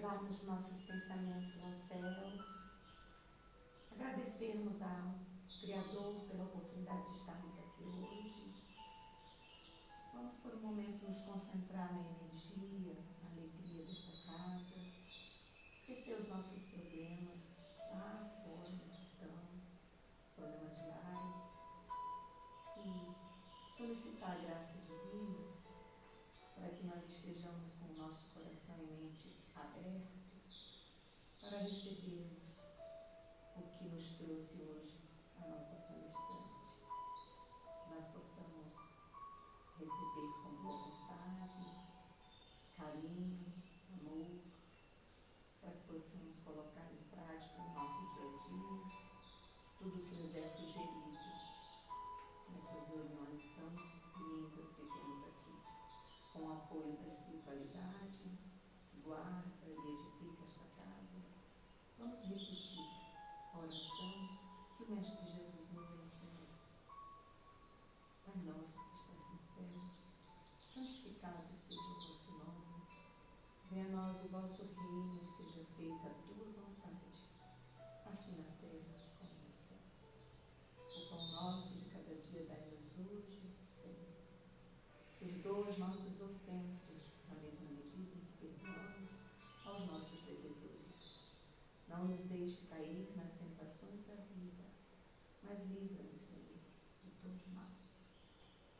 elevarmos nossos pensamentos aos céus, agradecermos ao Criador pela oportunidade de estarmos aqui hoje. Vamos por um momento nos concentrar na energia, na alegria desta casa, esquecer os nossos problemas lá fora, então, os problemas diários, e solicitar a graça divina para que nós estejamos com o nosso coração e mentes abertos para recebermos o que nos trouxe hoje a nossa palestrante. Que nós possamos receber com boa vontade, carinho, amor, para que possamos colocar em prática no nosso dia a dia tudo o que nos é sugerido nessas reuniões tão lindas que temos aqui, com o apoio da espiritualidade, que guarda e edifica esta casa. Vamos repetir a oração que o Mestre Jesus nos ensinou. Pai nosso que estás no céu, santificado seja o vosso nome. Venha a nós o vosso reino e seja feita a tua vontade, assim na terra como no céu. O pão nosso de cada dia dai-nos hoje e sempre. Perdoa as nossas ofensas, na mesma medida em que perdoamos aos nossos devedores. Não nos deixe cair nas tentações da vida, mas livra-nos, Senhor, de todo mal.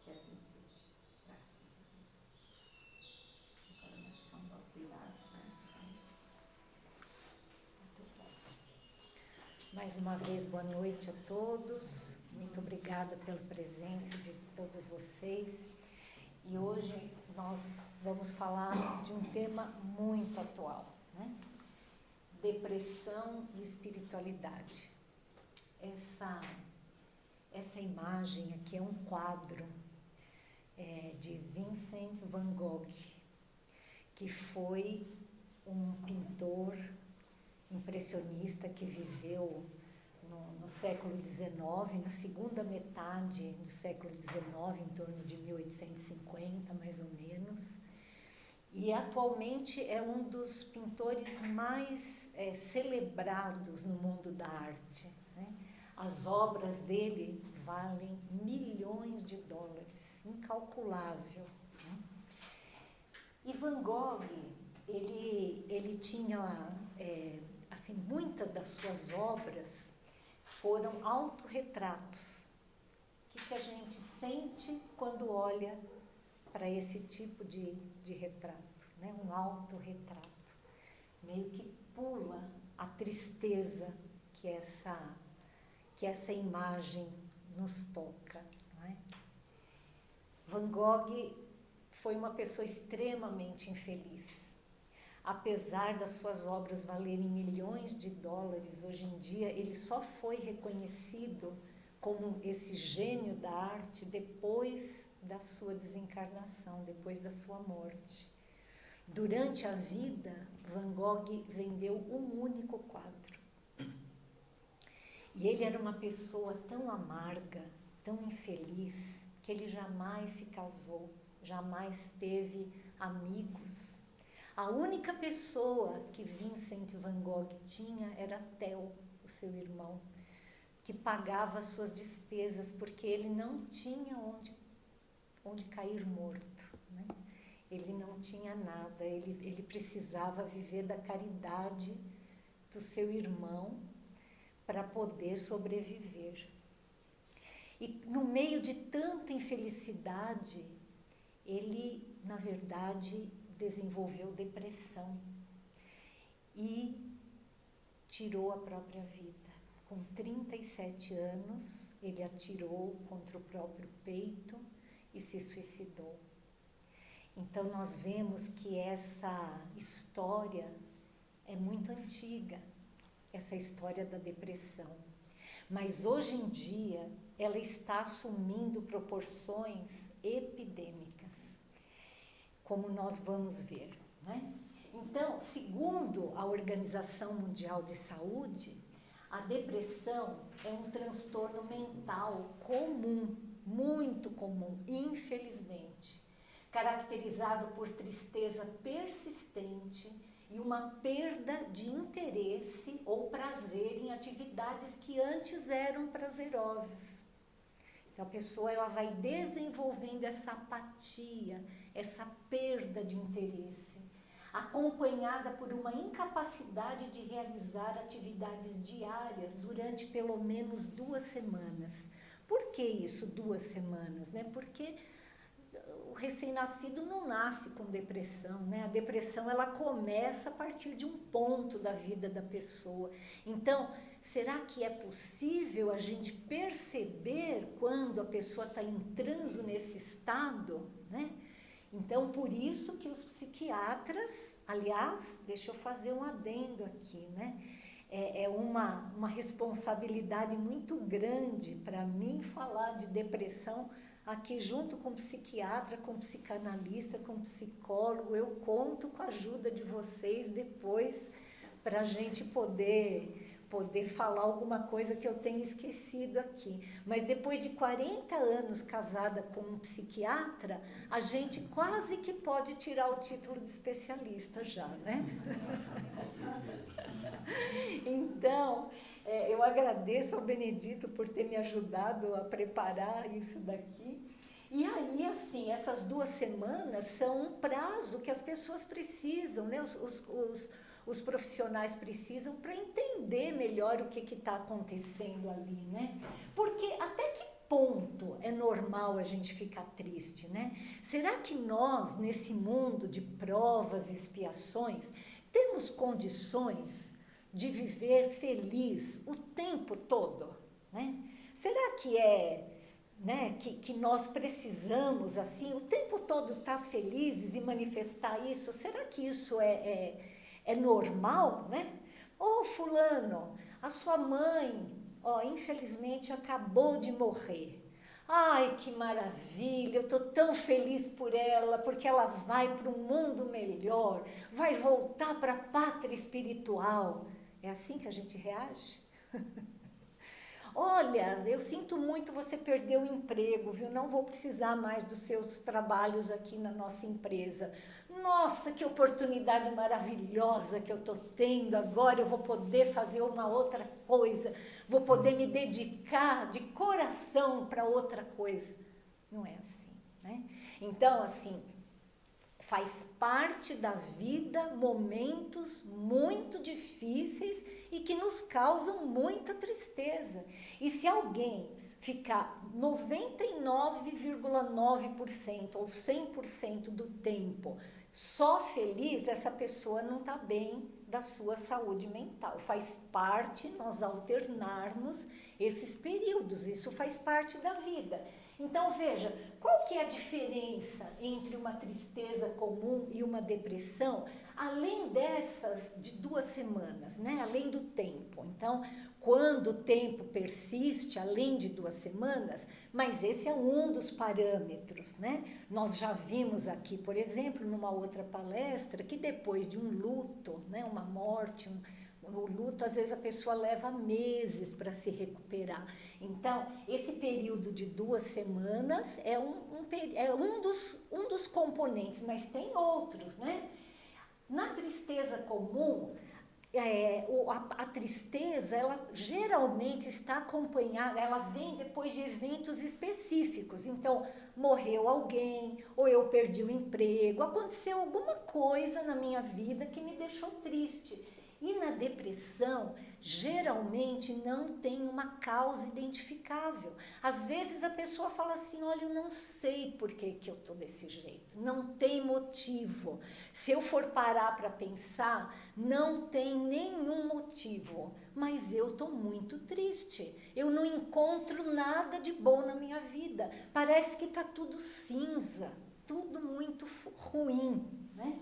Que assim seja. Graças a Deus. Agora nós ficamos aos cuidados, né? Muito bom. Mais uma vez, boa noite a todos. Muito obrigada pela presença de todos vocês. E hoje nós vamos falar de um tema muito atual, né? Depressão e espiritualidade. Essa imagem aqui é um quadro de Vincent van Gogh, que foi um pintor impressionista que viveu no século XIX, na segunda metade do século XIX, em torno de 1850, mais ou menos. E atualmente é um dos pintores mais celebrados no mundo da arte, né? As obras dele valem milhões de dólares, incalculável, né? E Van Gogh, ele tinha, assim, muitas das suas obras foram autorretratos. O que a gente sente quando olha para esse tipo de retrato, né? Um autorretrato, meio que pula a tristeza que essa imagem nos toca, não é? Van Gogh foi uma pessoa extremamente infeliz. Apesar das suas obras valerem milhões de dólares, hoje em dia ele só foi reconhecido como esse gênio da arte depois da sua desencarnação, depois da sua morte. Durante a vida, Van Gogh vendeu um único quadro. E ele era uma pessoa tão amarga, tão infeliz, que ele jamais se casou, jamais teve amigos. A única pessoa que Vincent van Gogh tinha era Theo, o seu irmão, que pagava as suas despesas, porque ele não tinha onde cair morto, né? Ele não tinha nada, ele precisava viver da caridade do seu irmão para poder sobreviver. E no meio de tanta infelicidade, ele, na verdade, desenvolveu depressão e tirou a própria vida. Com 37 anos, ele atirou contra o próprio peito e se suicidou. Então nós vemos que essa história é muito antiga, essa história da depressão. Mas hoje em dia ela está assumindo proporções epidêmicas, como nós vamos ver, né? Então, segundo a Organização Mundial de Saúde, a depressão é um transtorno mental comum, muito comum, infelizmente, caracterizado por tristeza persistente e uma perda de interesse ou prazer em atividades que antes eram prazerosas. Então a pessoa ela vai desenvolvendo essa apatia, essa perda de interesse, acompanhada por uma incapacidade de realizar atividades diárias durante pelo menos 2 semanas. Por que isso, 2 semanas? Né? Porque o recém-nascido não nasce com depressão, né? A depressão ela começa a partir de um ponto da vida da pessoa. Então, será que é possível a gente perceber quando a pessoa está entrando nesse estado, né? Então, por isso que os psiquiatras, aliás, deixa eu fazer um adendo aqui, né? É uma responsabilidade muito grande para mim falar de depressão aqui junto com psiquiatra, com psicanalista, com psicólogo. Eu conto com a ajuda de vocês depois para a gente poder falar alguma coisa que eu tenha esquecido aqui. Mas depois de 40 anos casada com um psiquiatra, a gente quase que pode tirar o título de especialista já, né? Então, eu agradeço ao Benedito por ter me ajudado a preparar isso daqui. E aí, assim, essas 2 semanas são um prazo que as pessoas precisam, né? Os profissionais precisam para entender melhor o que está acontecendo ali, né? Porque até que ponto é normal a gente ficar triste, né? Será que nós, nesse mundo de provas e expiações, temos condições de viver feliz o tempo todo, né? Será que né, que nós precisamos, assim, o tempo todo estar felizes e manifestar isso? Será que isso é normal, né? Ô, fulano, a sua mãe, infelizmente acabou de morrer. Ai, que maravilha, eu estou tão feliz por ela, porque ela vai para um mundo melhor, vai voltar para a pátria espiritual. É assim que a gente reage? Olha, eu sinto muito você perder o emprego, viu? Não vou precisar mais dos seus trabalhos aqui na nossa empresa. Nossa, que oportunidade maravilhosa que eu estou tendo agora, eu vou poder fazer uma outra coisa, vou poder me dedicar de coração para outra coisa. Não é assim, né? Então, assim, faz parte da vida momentos muito difíceis e que nos causam muita tristeza. E se alguém ficar 99,9% ou 100% do tempo só feliz, essa pessoa não está bem da sua saúde mental. Faz parte nós alternarmos esses períodos, isso faz parte da vida. Então, veja, qual que é a diferença entre uma tristeza comum e uma depressão, além dessas de 2 semanas, né? Além do tempo. Então, quando o tempo persiste, além de 2 semanas, mas esse é um dos parâmetros, né? Nós já vimos aqui, por exemplo, numa outra palestra, que depois de um luto, né? Uma morte, o luto, às vezes a pessoa leva meses para se recuperar. Então, esse período de 2 semanas é um dos componentes, mas tem outros, né? Na tristeza comum, a tristeza, ela geralmente está acompanhada, ela vem depois de eventos específicos. Então, morreu alguém, ou eu perdi o emprego, aconteceu alguma coisa na minha vida que me deixou triste. E na depressão, geralmente não tem uma causa identificável. Às vezes a pessoa fala assim, olha, eu não sei por que eu estou desse jeito, não tem motivo. Se eu for parar para pensar, não tem nenhum motivo, mas eu estou muito triste. Eu não encontro nada de bom na minha vida, parece que está tudo cinza, tudo muito ruim, né?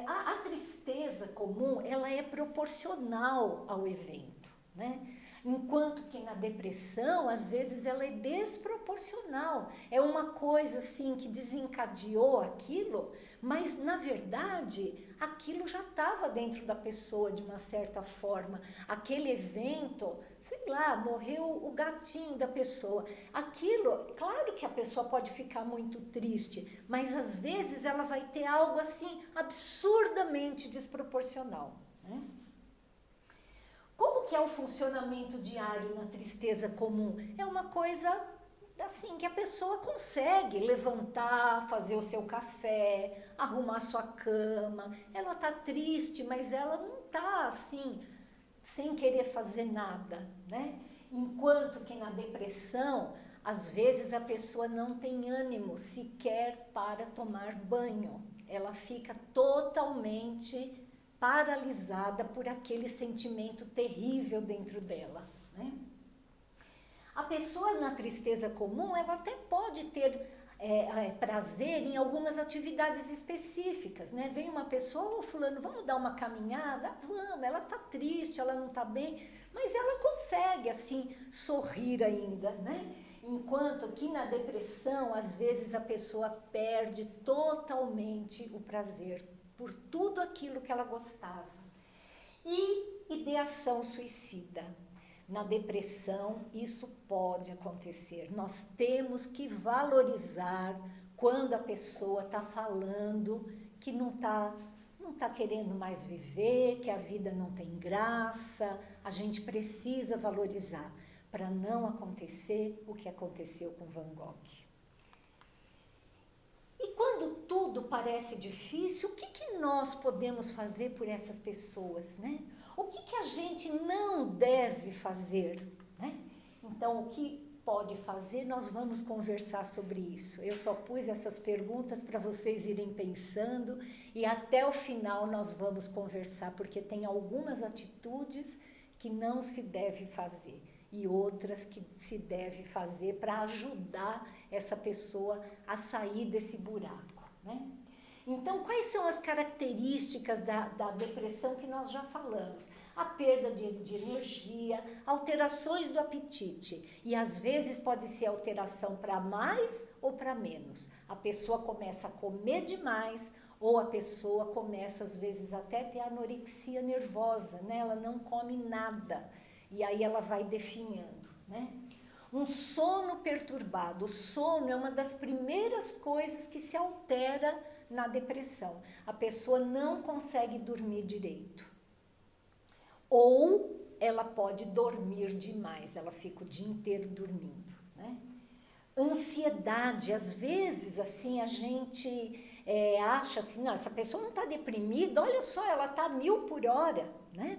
A tristeza comum, ela é proporcional ao evento, né? Enquanto que na depressão, às vezes, ela é desproporcional. É uma coisa assim que desencadeou aquilo, mas na verdade aquilo já estava dentro da pessoa de uma certa forma. Aquele evento, sei lá, morreu o gatinho da pessoa. Aquilo, claro que a pessoa pode ficar muito triste, mas às vezes ela vai ter algo assim absurdamente desproporcional, né? Como que é o funcionamento diário na tristeza comum? É uma coisa assim que a pessoa consegue levantar, fazer o seu café, arrumar sua cama. Ela tá triste, mas ela não tá assim sem querer fazer nada, né? Enquanto que na depressão, às vezes a pessoa não tem ânimo sequer para tomar banho. Ela fica totalmente paralisada por aquele sentimento terrível dentro dela, né? A pessoa na tristeza comum, ela até pode ter prazer em algumas atividades específicas, né? Vem uma pessoa, fulano, vamos dar uma caminhada? Vamos, ela tá triste, ela não tá bem, mas ela consegue, assim, sorrir ainda, né? Enquanto que na depressão, às vezes a pessoa perde totalmente o prazer por tudo aquilo que ela gostava. E ideação suicida. Na depressão, isso pode acontecer. Nós temos que valorizar quando a pessoa está falando que não tá querendo mais viver, que a vida não tem graça. A gente precisa valorizar para não acontecer o que aconteceu com Van Gogh. E quando tudo parece difícil, o que nós podemos fazer por essas pessoas, né? O que a gente não deve fazer, né? Então, o que pode fazer, nós vamos conversar sobre isso. Eu só pus essas perguntas para vocês irem pensando e até o final nós vamos conversar, porque tem algumas atitudes que não se deve fazer e outras que se deve fazer para ajudar essa pessoa a sair desse buraco, né? Então, quais são as características da depressão que nós já falamos? A perda de energia, alterações do apetite. E às vezes pode ser alteração para mais ou para menos. A pessoa começa a comer demais ou a pessoa começa às vezes até a ter anorexia nervosa, né? Ela não come nada e aí ela vai definhando, né? Um sono perturbado. O sono é uma das primeiras coisas que se altera na depressão. A pessoa não consegue dormir direito. Ou ela pode dormir demais, ela fica o dia inteiro dormindo, né? Ansiedade, às vezes, assim, a gente acha assim, não, essa pessoa não está deprimida, olha só, ela está a 1000 por hora, né?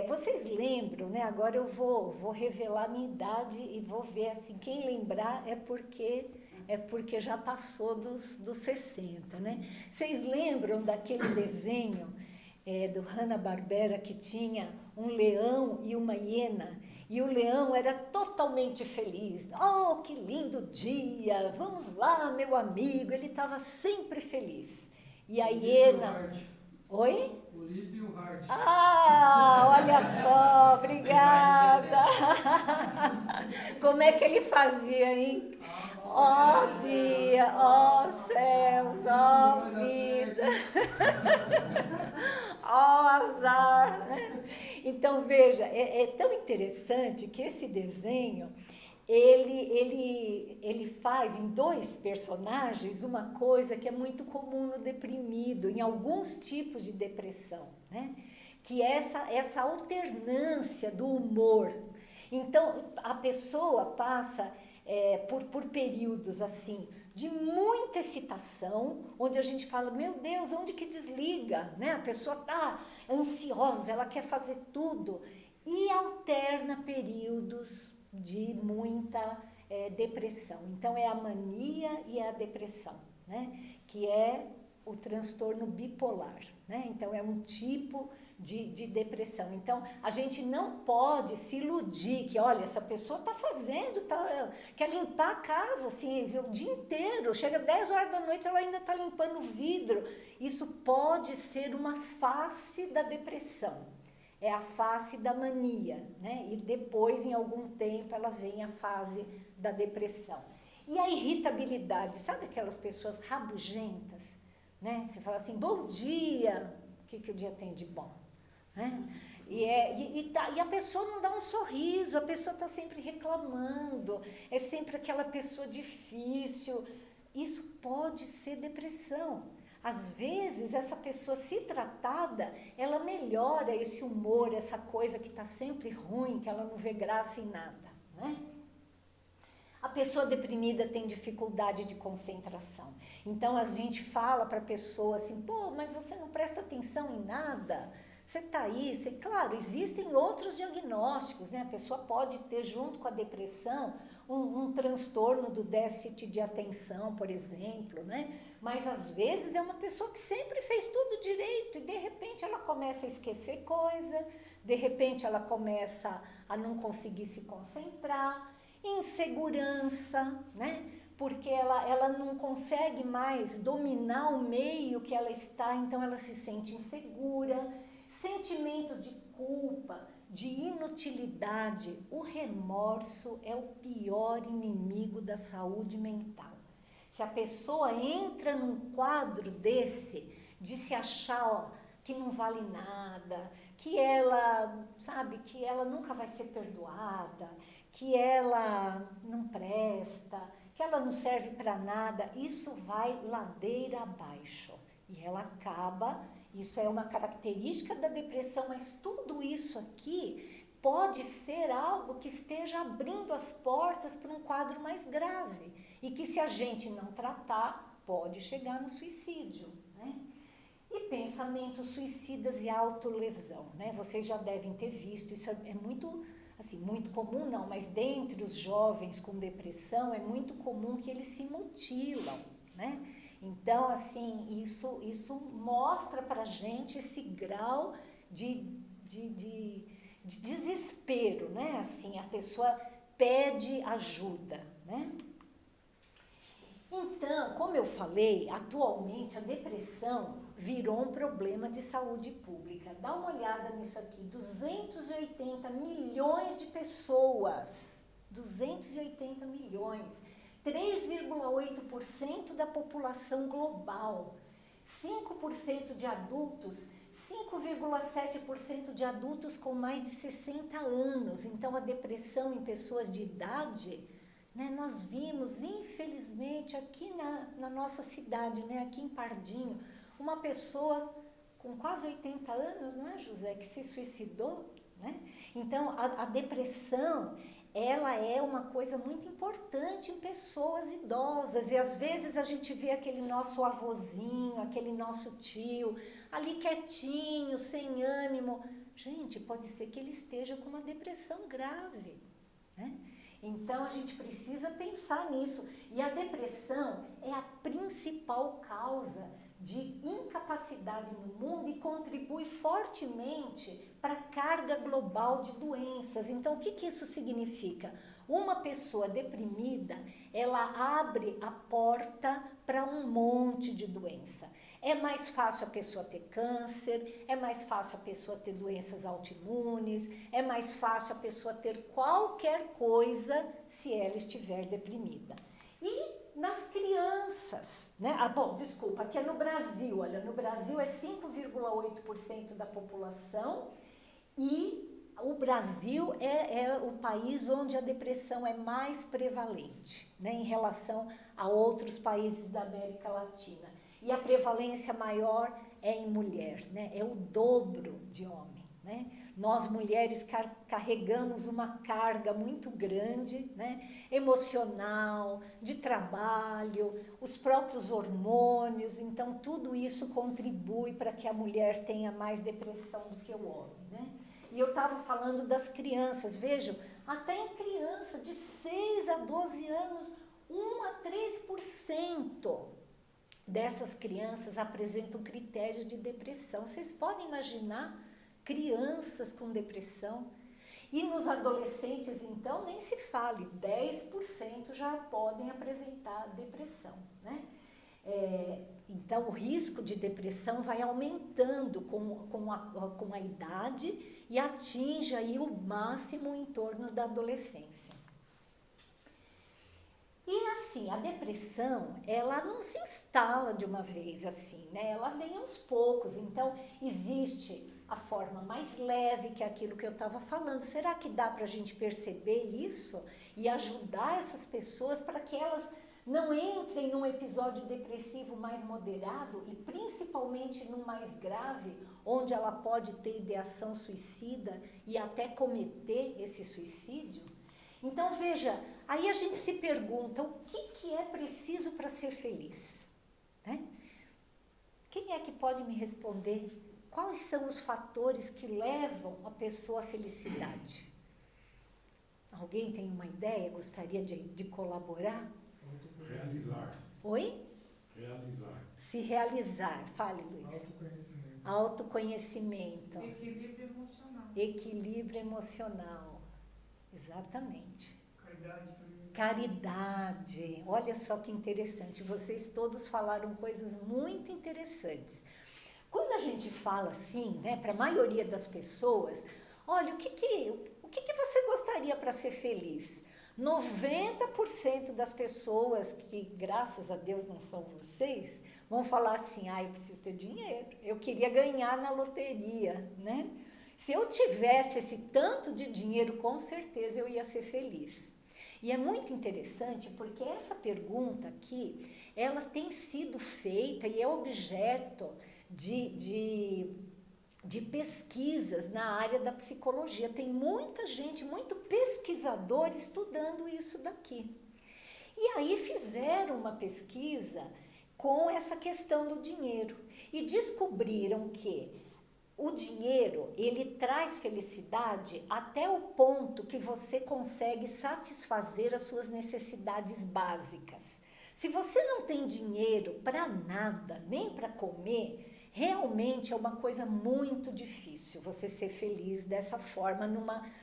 Vocês lembram, né? Agora eu vou revelar a minha idade e vou ver, assim, quem lembrar é porque já passou dos 60, né? Vocês lembram daquele desenho do Hanna-Barbera que tinha um leão e uma hiena? E o leão era totalmente feliz. Oh, que lindo dia! Vamos lá, meu amigo! Ele estava sempre feliz. E a hiena... Oi? O Lip e o Hard. Ah, olha só, obrigada. Como é que ele fazia, hein? Ó dia, ó céus, ó vida, ó azar, né? Então, veja, é tão interessante que esse desenho, ele faz em 2 personagens uma coisa que é muito comum no deprimido, em alguns tipos de depressão, né? Que é essa alternância do humor. Então, a pessoa passa por períodos assim, de muita excitação, onde a gente fala, meu Deus, onde que desliga, né? A pessoa está ansiosa, ela quer fazer tudo, e alterna períodos de muita depressão. Então, é a mania e a depressão, né? Que é o transtorno bipolar, né? Então, é um tipo de depressão. Então, a gente não pode se iludir que, olha, essa pessoa está fazendo, quer limpar a casa, assim, o dia inteiro, chega 10 horas da noite, ela ainda está limpando o vidro. Isso pode ser uma face da depressão. É a fase da mania, né? E depois, em algum tempo, ela vem a fase da depressão. E a irritabilidade, sabe aquelas pessoas rabugentas, né? Você fala assim, bom dia, o que o dia tem de bom? Né? E a pessoa não dá um sorriso, a pessoa está sempre reclamando, é sempre aquela pessoa difícil. Isso pode ser depressão. Às vezes, essa pessoa, se tratada, ela melhora esse humor, essa coisa que está sempre ruim, que ela não vê graça em nada, né? A pessoa deprimida tem dificuldade de concentração. Então, a gente fala para a pessoa assim, pô, mas você não presta atenção em nada? Você está aí, claro, existem outros diagnósticos, né? A pessoa pode ter, junto com a depressão, um transtorno do déficit de atenção, por exemplo, né? Mas, às vezes, é uma pessoa que sempre fez tudo direito e, de repente, ela começa a esquecer coisa, de repente, ela começa a não conseguir se concentrar, insegurança, né? Porque ela não consegue mais dominar o meio que ela está, então ela se sente insegura, sentimentos de culpa, de inutilidade. O remorso é o pior inimigo da saúde mental. Se a pessoa entra num quadro desse, de se achar, ó, que não vale nada, que ela, sabe, que ela nunca vai ser perdoada, que ela não presta, que ela não serve para nada, isso vai ladeira abaixo. E ela acaba, isso é uma característica da depressão, mas tudo isso aqui pode ser algo que esteja abrindo as portas para um quadro mais grave e que, se a gente não tratar, pode chegar no suicídio, né? E pensamentos suicidas e autolesão, né? Vocês já devem ter visto, isso é muito, assim, muito comum não, mas dentre os jovens com depressão é muito comum que eles se mutilam, né? Então, assim, isso mostra pra gente esse grau de desespero, né? Assim, a pessoa pede ajuda, né? Então, como eu falei, atualmente a depressão virou um problema de saúde pública. Dá uma olhada nisso aqui, 280 milhões de pessoas, 280 milhões, 3,8% da população global, 5% de adultos, 5,7% de adultos com mais de 60 anos. Então, a depressão em pessoas de idade, né, nós vimos, infelizmente, aqui na nossa cidade, né, aqui em Pardinho, uma pessoa com quase 80 anos, não é, José, que se suicidou, né? Então, a depressão, ela é uma coisa muito importante em pessoas idosas, e às vezes a gente vê aquele nosso avôzinho, aquele nosso tio, ali quietinho, sem ânimo. Gente, pode ser que ele esteja com uma depressão grave, né? Então, a gente precisa pensar nisso. E a depressão é a principal causa de incapacidade no mundo e contribui fortemente para a carga global de doenças. Então, o que isso significa? Uma pessoa deprimida, ela abre a porta para um monte de doença. É mais fácil a pessoa ter câncer, é mais fácil a pessoa ter doenças autoimunes, é mais fácil a pessoa ter qualquer coisa se ela estiver deprimida. E nas crianças, né? Desculpa, aqui é no Brasil, olha, no Brasil é 5,8% da população e o Brasil é o país onde a depressão é mais prevalente, né, em relação a outros países da América Latina. E a prevalência maior é em mulher, né? É o dobro de homem, né? Nós mulheres carregamos uma carga muito grande, né? Emocional, de trabalho, os próprios hormônios, então tudo isso contribui para que a mulher tenha mais depressão do que o homem, né? E eu estava falando das crianças, vejam, até em criança de 6 a 12 anos, 1 a 3% dessas crianças apresentam critérios de depressão. Vocês podem imaginar crianças com depressão? E nos adolescentes, então, nem se fale, 10% já podem apresentar depressão, né? Então, o risco de depressão vai aumentando com a idade e atinge aí o máximo em torno da adolescência. E assim, a depressão, ela não se instala de uma vez assim, né? Ela vem aos poucos. Então, existe a forma mais leve, que é aquilo que eu estava falando. Será que dá para a gente perceber isso e ajudar essas pessoas para que elas não entrem num episódio depressivo mais moderado e principalmente no mais grave, onde ela pode ter ideação suicida e até cometer esse suicídio? Então veja, aí a gente se pergunta o que é preciso para ser feliz, né? Quem é que pode me responder? Quais são os fatores que levam a pessoa à felicidade? Alguém tem uma ideia? Gostaria de colaborar? Realizar. Oi? Realizar. Se realizar. Fale, Luiz. Autoconhecimento. Autoconhecimento. Equilíbrio emocional. Equilíbrio emocional. Exatamente. Caridade também. Caridade. Olha só que interessante. Vocês todos falaram coisas muito interessantes. Quando a gente fala assim, né, para a maioria das pessoas, olha, o que você gostaria para ser feliz? 90% das pessoas, que graças a Deus não são vocês, vão falar assim, eu preciso ter dinheiro, eu queria ganhar na loteria, né? Se eu tivesse esse tanto de dinheiro, com certeza eu ia ser feliz. E é muito interessante porque essa pergunta aqui, ela tem sido feita e é objeto de pesquisas na área da psicologia. Tem muita gente, muito pesquisador estudando isso daqui. E aí fizeram uma pesquisa com essa questão do dinheiro e descobriram que o dinheiro, ele traz felicidade até o ponto que você consegue satisfazer as suas necessidades básicas. Se você não tem dinheiro para nada, nem para comer, realmente é uma coisa muito difícil você ser feliz dessa forma,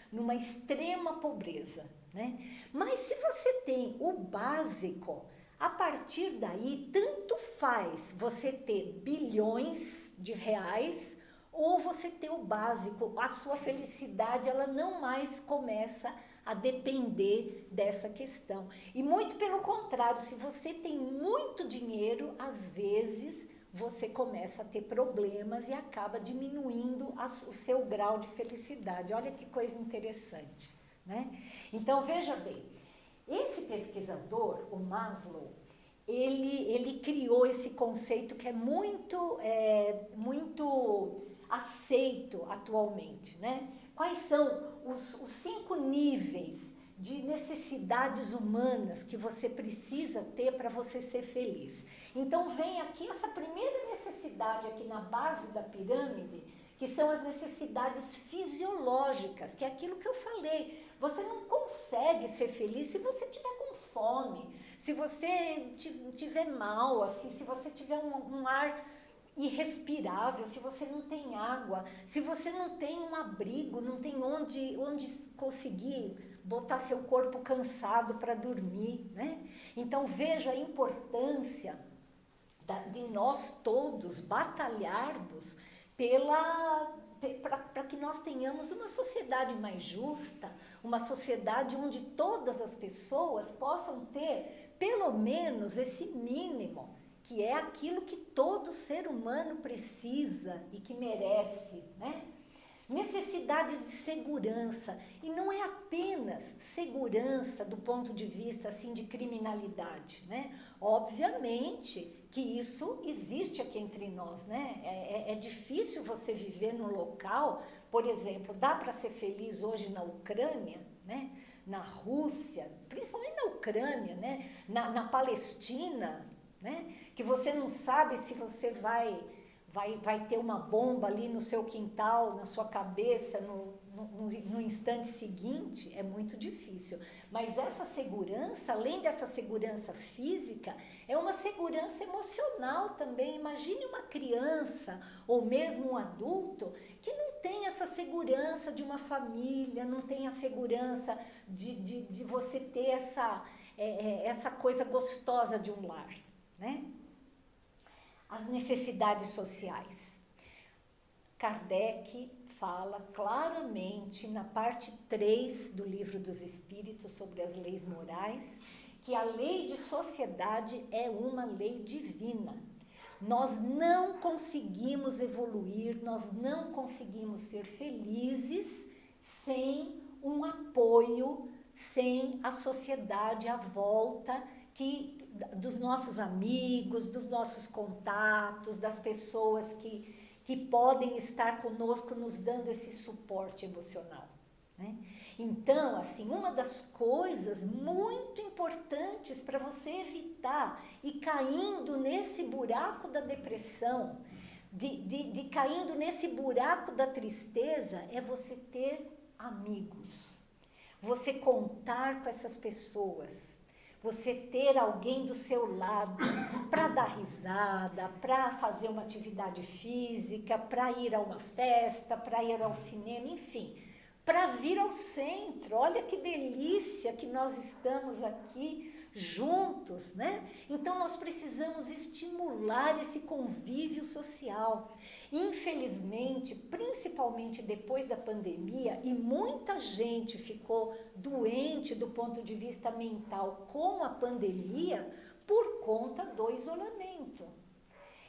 numa extrema pobreza, né? Mas se você tem o básico, a partir daí, tanto faz você ter bilhões de reais ou você ter o básico, a sua felicidade, ela não mais começa a depender dessa questão. E muito pelo contrário, se você tem muito dinheiro, às vezes você começa a ter problemas e acaba diminuindo o seu grau de felicidade. Olha que coisa interessante, né? Então, veja bem, esse pesquisador, o Maslow, ele criou esse conceito que é muito aceito atualmente, né? Quais são os 5 níveis de necessidades humanas que você precisa ter para você ser feliz? Então vem aqui essa primeira necessidade aqui na base da pirâmide, que são as necessidades fisiológicas, que é aquilo que eu falei. Você não consegue ser feliz se você estiver com fome, se você estiver mal, assim, se você tiver um ar irrespirável, se você não tem água, se você não tem um abrigo, não tem onde conseguir botar seu corpo cansado para dormir, né? Então veja a importância de nós todos batalharmos para que nós tenhamos uma sociedade mais justa, uma sociedade onde todas as pessoas possam ter pelo menos esse mínimo, que é aquilo que todo ser humano precisa e que merece, né? Necessidades de segurança, e não é apenas segurança do ponto de vista assim de criminalidade, né? Obviamente que isso existe aqui entre nós, né? É difícil você viver num local, por exemplo, dá para ser feliz hoje na Ucrânia, né? Na Rússia, principalmente na Ucrânia, né? Na Palestina, né? Que você não sabe se você vai ter uma bomba ali no seu quintal, na sua cabeça, no instante seguinte, é muito difícil. Mas essa segurança, além dessa segurança física, é uma segurança emocional também. Imagine uma criança ou mesmo um adulto que não tem essa segurança de uma família, não tem a segurança de você ter essa coisa gostosa de um lar, né? as necessidades sociais. Kardec fala claramente na parte 3 do Livro dos Espíritos sobre as leis morais, que a lei de sociedade é uma lei divina. Nós não conseguimos evoluir, nós não conseguimos ser felizes sem um apoio, sem a sociedade à volta dos nossos amigos, dos nossos contatos, das pessoas que podem estar conosco nos dando esse suporte emocional, né? Então, assim, uma das coisas muito importantes para você evitar ir caindo nesse buraco da depressão, de caindo nesse buraco da tristeza, é você ter amigos, você contar com essas pessoas, você ter alguém do seu lado para dar risada, para fazer uma atividade física, para ir a uma festa, para ir ao cinema, enfim, para vir ao centro. Olha que delícia que nós estamos aqui juntos, né? Então nós precisamos estimular esse convívio social. Infelizmente, principalmente depois da pandemia, e muita gente ficou doente do ponto de vista mental com a pandemia por conta do isolamento.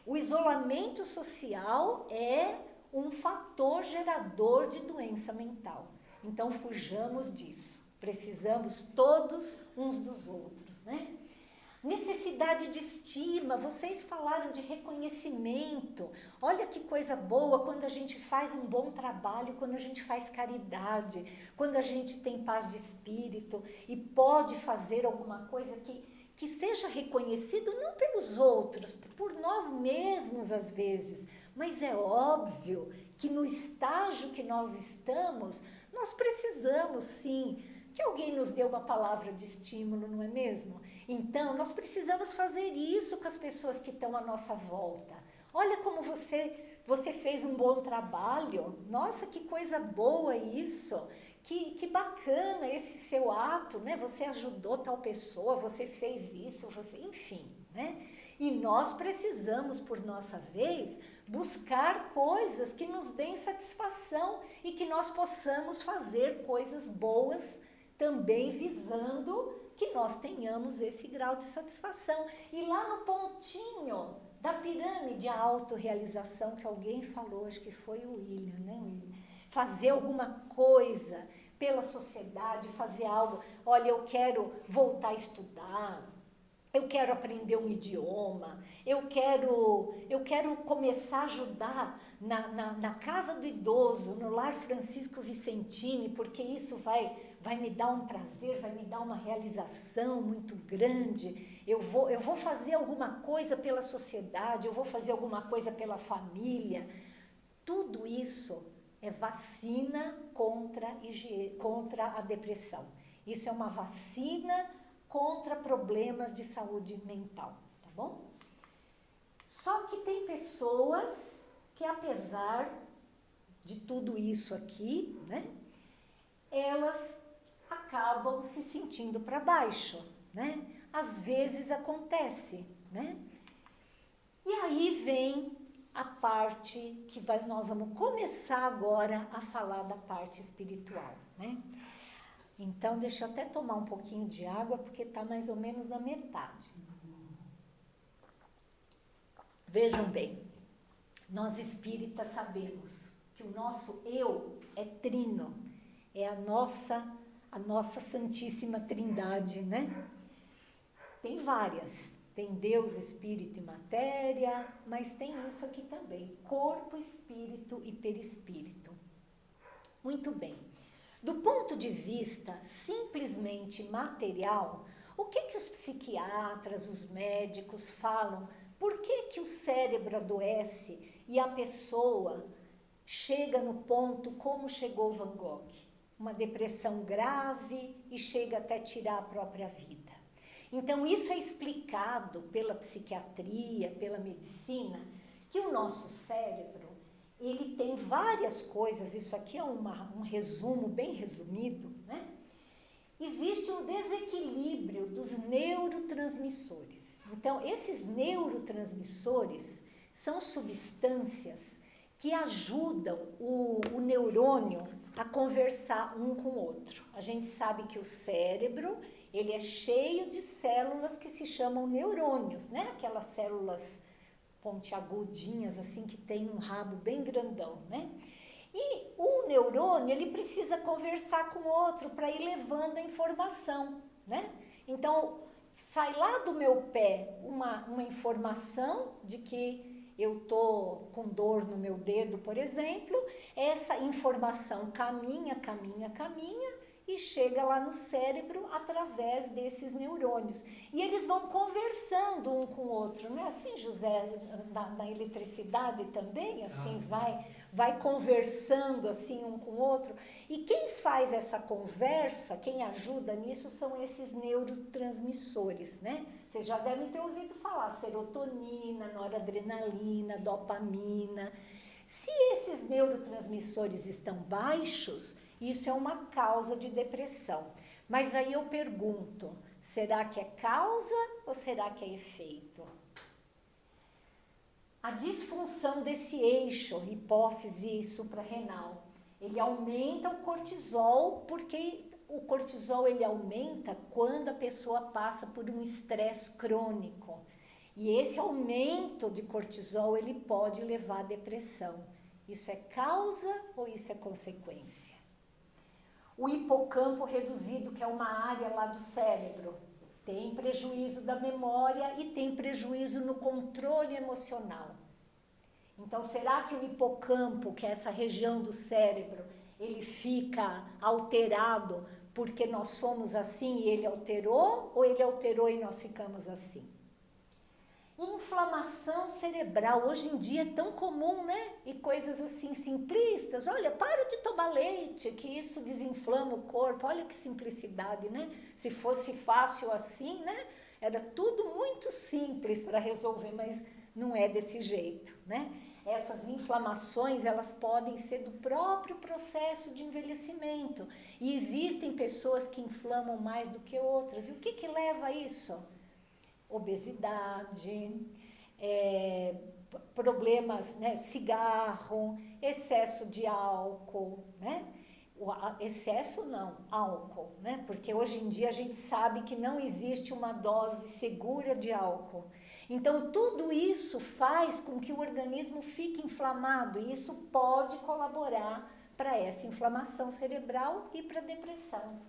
O isolamento social é um fator gerador de doença mental. Então, fujamos disso. Precisamos todos uns dos outros, né? Necessidade de estima, vocês falaram de reconhecimento. Olha que coisa boa quando a gente faz um bom trabalho, quando a gente faz caridade, quando a gente tem paz de espírito e pode fazer alguma coisa que seja reconhecido não pelos outros, por nós mesmos às vezes. Mas é óbvio que no estágio que nós estamos, nós precisamos sim que alguém nos dê uma palavra de estímulo, não é mesmo? Então, nós precisamos fazer isso com as pessoas que estão à nossa volta. Olha como você fez um bom trabalho. Nossa, que coisa boa isso. Que bacana esse seu ato, né? Você ajudou tal pessoa, você fez isso, enfim, né? E nós precisamos, por nossa vez, buscar coisas que nos deem satisfação e que nós possamos fazer coisas boas também visando que nós tenhamos esse grau de satisfação. E lá no pontinho da pirâmide, a autorrealização que alguém falou, acho que foi o William, né, William? Fazer alguma coisa pela sociedade, fazer algo. Olha, eu quero voltar a estudar, eu quero aprender um idioma, eu quero começar a ajudar na casa do idoso, no Lar Francisco Vicentini, porque isso vai me dar um prazer, vai me dar uma realização muito grande. Eu vou fazer alguma coisa pela sociedade, eu vou fazer alguma coisa pela família. Tudo isso é vacina contra a depressão. Isso é uma vacina contra problemas de saúde mental, tá bom? Só que tem pessoas que, apesar de tudo isso aqui, né, elas acabam se sentindo para baixo, né? Às vezes acontece, né? E aí vem a parte que nós vamos começar agora a falar da parte espiritual, né? Então, deixa eu até tomar um pouquinho de água, porque está mais ou menos na metade. Vejam bem, nós espíritas sabemos que o nosso eu é trino, é a nossa Santíssima Trindade, né? Tem várias, tem Deus, Espírito e Matéria, mas tem isso aqui também, corpo, espírito e perispírito. Muito bem. Do ponto de vista simplesmente material, o que os psiquiatras, os médicos falam? Por que o cérebro adoece e a pessoa chega no ponto como chegou Van Gogh? Uma depressão grave e chega até tirar a própria vida. Então, isso é explicado pela psiquiatria, pela medicina, que o nosso cérebro, ele tem várias coisas, isso aqui é um resumo bem resumido, né? Existe um desequilíbrio dos neurotransmissores. Então, esses neurotransmissores, são substâncias que ajudam o neurônio a conversar um com o outro. A gente sabe que o cérebro, ele é cheio de células que se chamam neurônios, né? Aquelas células pontiagudinhas, assim, que tem um rabo bem grandão, né? E o neurônio, ele precisa conversar com o outro para ir levando a informação, né? Então, sai lá do meu pé uma informação de que eu tô com dor no meu dedo, por exemplo, essa informação caminha e chega lá no cérebro através desses neurônios. E eles vão conversando um com o outro, não é assim, José? Na eletricidade também, assim, vai conversando assim um com o outro. E quem faz essa conversa, quem ajuda nisso, são esses neurotransmissores, né? Vocês já devem ter ouvido falar serotonina, noradrenalina, dopamina. Se esses neurotransmissores estão baixos, isso é uma causa de depressão. Mas aí eu pergunto, será que é causa ou será que é efeito? A disfunção desse eixo, hipófise suprarrenal, ele aumenta o cortisol, porque o cortisol ele aumenta quando a pessoa passa por um estresse crônico. E esse aumento de cortisol, ele pode levar à depressão. Isso é causa ou isso é consequência? O hipocampo reduzido, que é uma área lá do cérebro, tem prejuízo da memória e tem prejuízo no controle emocional. Então, será que o hipocampo, que é essa região do cérebro, ele fica alterado porque nós somos assim e ele alterou, ou ele alterou e nós ficamos assim? Inflamação cerebral, hoje em dia é tão comum, né? E coisas assim simplistas, olha, para de tomar leite, que isso desinflama o corpo, olha que simplicidade, né? Se fosse fácil assim, né? Era tudo muito simples para resolver, mas não é desse jeito, né? Essas inflamações, elas podem ser do próprio processo de envelhecimento. E existem pessoas que inflamam mais do que outras. E o que leva a isso? Obesidade, problemas, né? Cigarro, excesso de álcool, né? Excesso não, álcool, né? Porque hoje em dia a gente sabe que não existe uma dose segura de álcool. Então, tudo isso faz com que o organismo fique inflamado e isso pode colaborar para essa inflamação cerebral e para a depressão.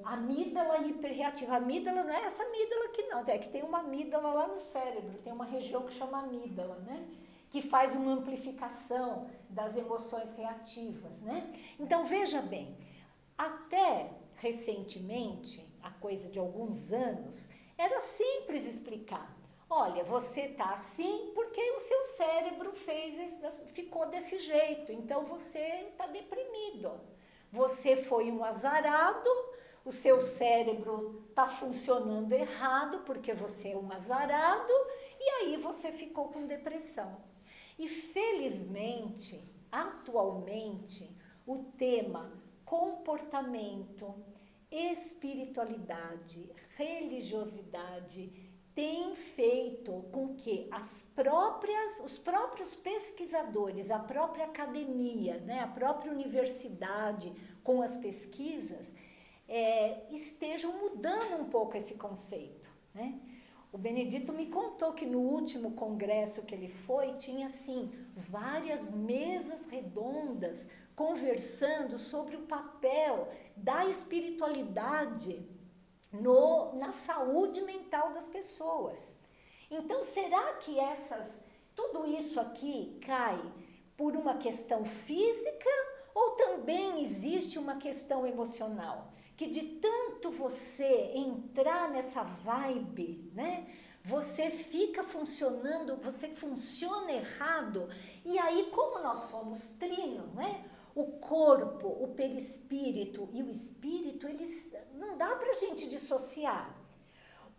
Amígdala hiperreativa. A amígdala não é essa amígdala aqui não, é que tem uma amígdala lá no cérebro, tem uma região que chama amígdala, né? Que faz uma amplificação das emoções reativas, né? Então, veja bem, até recentemente, a coisa de alguns anos, era simples explicar. Olha, você está assim porque o seu cérebro ficou desse jeito, então você está deprimido. Você foi um azarado, o seu cérebro está funcionando errado porque você é um azarado e aí você ficou com depressão. E felizmente, atualmente, o tema comportamento, espiritualidade, religiosidade tem feito com que os próprios pesquisadores, a própria academia, né, a própria universidade com as pesquisas estejam mudando um pouco esse conceito, né? O Benedito me contou que no último congresso que ele foi, tinha assim várias mesas redondas conversando sobre o papel da espiritualidade na saúde mental das pessoas. Então, será que tudo isso aqui cai por uma questão física ou também existe uma questão emocional? Que de tanto você entrar nessa vibe, né? Você fica funcionando, você funciona errado. E aí, como nós somos trino, né? O corpo, o perispírito e o espírito, eles não dá pra gente dissociar.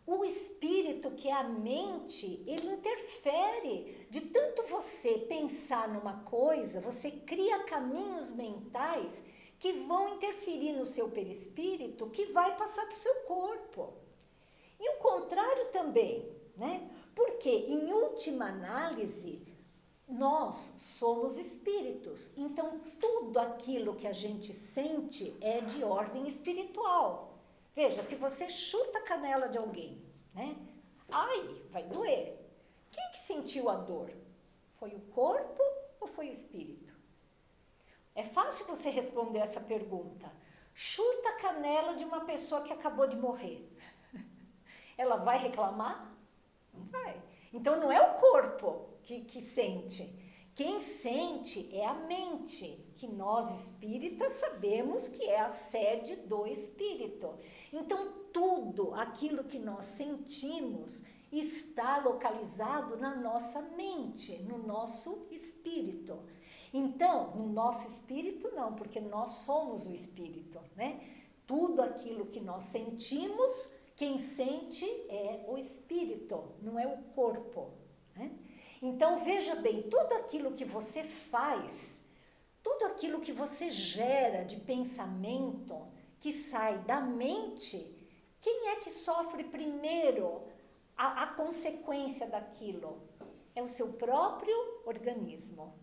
O espírito, que é a mente, ele interfere. De tanto você pensar numa coisa, você cria caminhos mentais que vão interferir no seu perispírito, que vai passar para o seu corpo. E o contrário também, né? Porque, em última análise, nós somos espíritos. Então, tudo aquilo que a gente sente é de ordem espiritual. Veja, se você chuta a canela de alguém, né? Ai, vai doer. Quem que sentiu a dor? Foi o corpo ou foi o espírito? É fácil você responder essa pergunta. Chuta a canela de uma pessoa que acabou de morrer. Ela vai reclamar? Não vai. Então não é o corpo que sente. Quem sente é a mente, que nós espíritas sabemos que é a sede do espírito. Então tudo aquilo que nós sentimos está localizado na nossa mente, no nosso espírito. Então, no nosso espírito não, porque nós somos o espírito, né? Tudo aquilo que nós sentimos, quem sente é o espírito, não é o corpo, né? Então, veja bem, tudo aquilo que você faz, tudo aquilo que você gera de pensamento, que sai da mente, quem é que sofre primeiro a consequência daquilo? É o seu próprio organismo.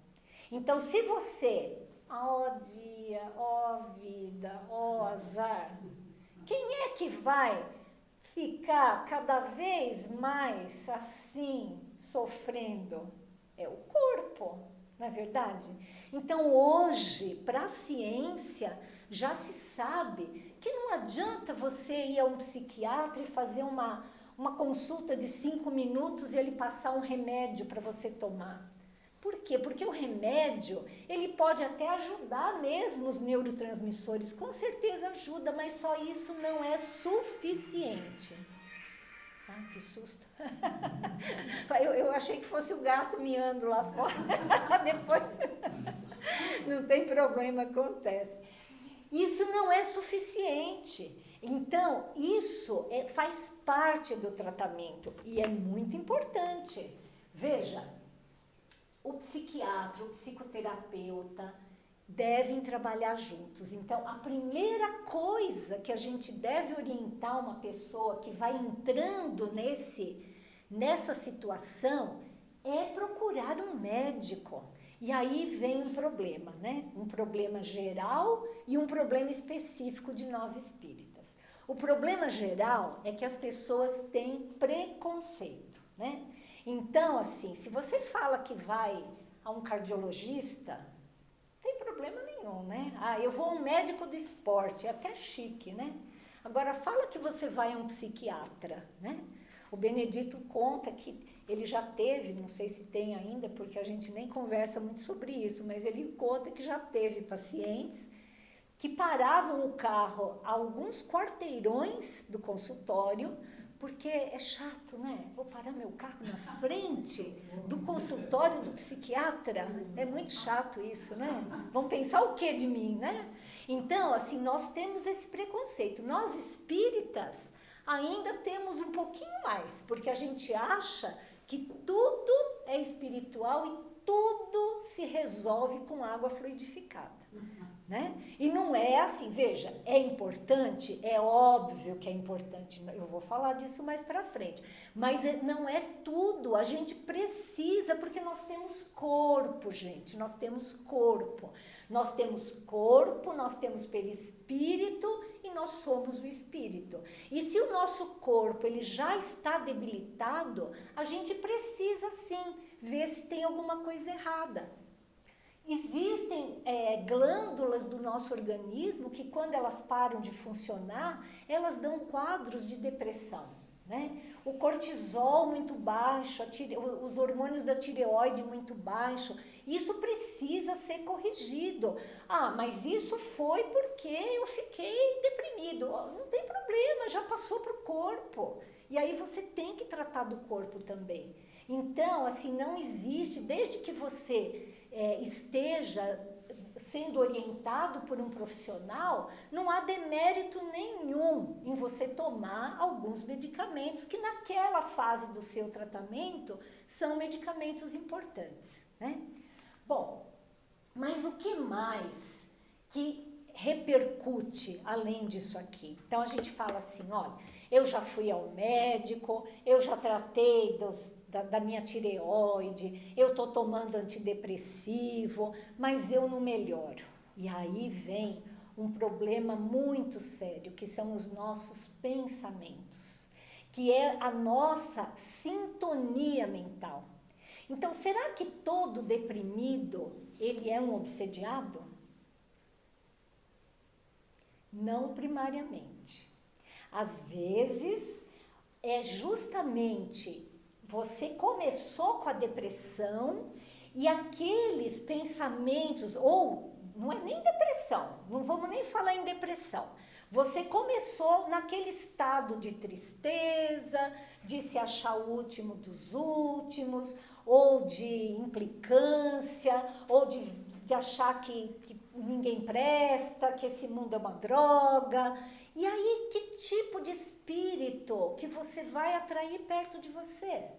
Então, se você, ó dia, ó vida, ó azar, quem é que vai ficar cada vez mais assim, sofrendo? É o corpo, não é verdade? Então, hoje, para a ciência, já se sabe que não adianta você ir a um psiquiatra e fazer uma consulta de 5 minutos e ele passar um remédio para você tomar. Por quê? Porque o remédio, ele pode até ajudar mesmo os neurotransmissores, com certeza ajuda, mas só isso não é suficiente. Ah, que susto. Eu achei que fosse o gato miando lá fora. Depois, não tem problema, acontece. Isso não é suficiente. Então, isso faz parte do tratamento e é muito importante. Veja, o psiquiatra, o psicoterapeuta devem trabalhar juntos. Então, a primeira coisa que a gente deve orientar uma pessoa que vai entrando nessa situação é procurar um médico. E aí vem um problema, né? Um problema geral e um problema específico de nós espíritas. O problema geral é que as pessoas têm preconceito, né? Então, assim, se você fala que vai a um cardiologista, não tem problema nenhum, né? Ah, eu vou a um médico do esporte, é até chique, né? Agora, fala que você vai a um psiquiatra, né? O Benedito conta que ele já teve, não sei se tem ainda, porque a gente nem conversa muito sobre isso, mas ele conta que já teve pacientes que paravam o carro a alguns quarteirões do consultório, porque é chato, né? Vou parar meu carro na frente do consultório do psiquiatra. É muito chato isso, né? Vão pensar o que de mim, né? Então, assim, nós temos esse preconceito. Nós espíritas ainda temos um pouquinho mais, porque a gente acha que tudo é espiritual e tudo se resolve com água fluidificada. Né? E não é assim, veja, é importante, é óbvio que é importante, eu vou falar disso mais para frente, mas não é tudo, a gente precisa, porque nós temos corpo, gente, nós temos corpo, nós temos perispírito e nós somos o espírito. E se o nosso corpo ele já está debilitado, a gente precisa sim ver se tem alguma coisa errada. Existem glândulas do nosso organismo que, quando elas param de funcionar, elas dão quadros de depressão, né? O cortisol muito baixo, os hormônios da tireoide muito baixo, isso precisa ser corrigido. Ah, mas isso foi porque eu fiquei deprimido. Não tem problema, já passou para o corpo. E aí você tem que tratar do corpo também. Então, assim, não existe, desde que você esteja sendo orientado por um profissional, não há demérito nenhum em você tomar alguns medicamentos que naquela fase do seu tratamento são medicamentos importantes, né? Bom, mas o que mais que repercute além disso aqui? Então a gente fala assim, olha, eu já fui ao médico, eu já tratei da minha tireoide, eu estou tomando antidepressivo, mas eu não melhoro. E aí vem um problema muito sério, que são os nossos pensamentos, que é a nossa sintonia mental. Então, será que todo deprimido, ele é um obsediado? Não primariamente. Às vezes, é justamente você começou com a depressão e aqueles pensamentos, ou não é nem depressão, não vamos nem falar em depressão. Você começou naquele estado de tristeza, de se achar o último dos últimos, ou de implicância, ou de achar que ninguém presta, que esse mundo é uma droga. E aí, que tipo de espírito que você vai atrair perto de você?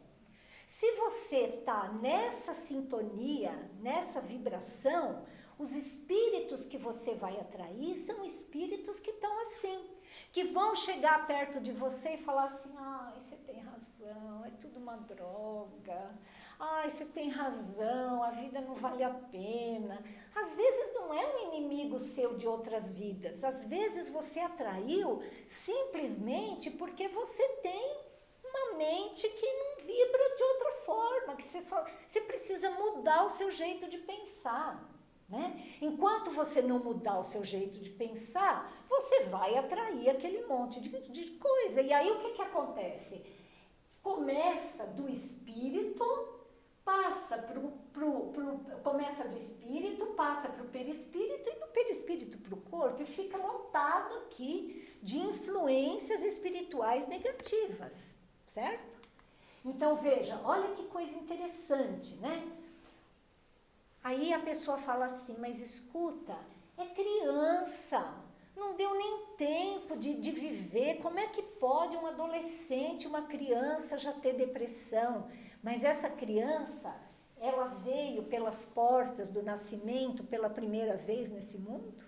Se você está nessa sintonia, nessa vibração, os espíritos que você vai atrair são espíritos que estão assim, que vão chegar perto de você e falar assim, ai, você tem razão, é tudo uma droga, ai, você tem razão, a vida não vale a pena. Às vezes não é um inimigo seu de outras vidas, às vezes você atraiu simplesmente porque você tem uma mente que não vibra de outra forma, que você precisa mudar o seu jeito de pensar. Né? Enquanto você não mudar o seu jeito de pensar, você vai atrair aquele monte de coisa. E aí o que acontece? Começa do espírito, passa começa do espírito, passa para o perispírito e do perispírito para o corpo e fica lotado aqui de influências espirituais negativas, certo? Então veja, olha que coisa interessante, né? Aí a pessoa fala assim, mas escuta, é criança, não deu nem tempo de viver, como é que pode um adolescente, uma criança já ter depressão? Mas essa criança, ela veio pelas portas do nascimento pela primeira vez nesse mundo?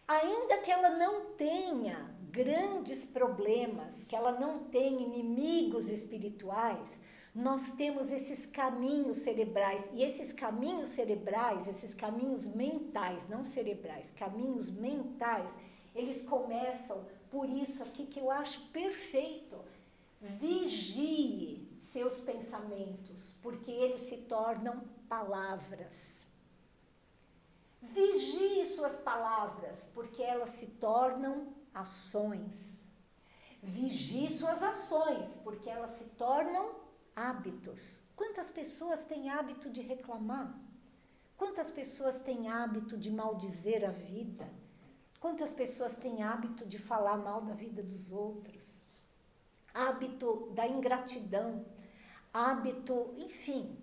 Ainda que ela não tenha grandes problemas, que ela não tenha inimigos espirituais, nós temos esses caminhos cerebrais, e esses caminhos cerebrais, esses caminhos mentais, não cerebrais, caminhos mentais, eles começam por isso aqui que eu acho perfeito. Vigie seus pensamentos, porque eles se tornam palavras. Vigie suas palavras, porque elas se tornam ações. Vigie suas ações, porque elas se tornam hábitos. Quantas pessoas têm hábito de reclamar? Quantas pessoas têm hábito de maldizer a vida? Quantas pessoas têm hábito de falar mal da vida dos outros? Hábito da ingratidão, hábito, enfim.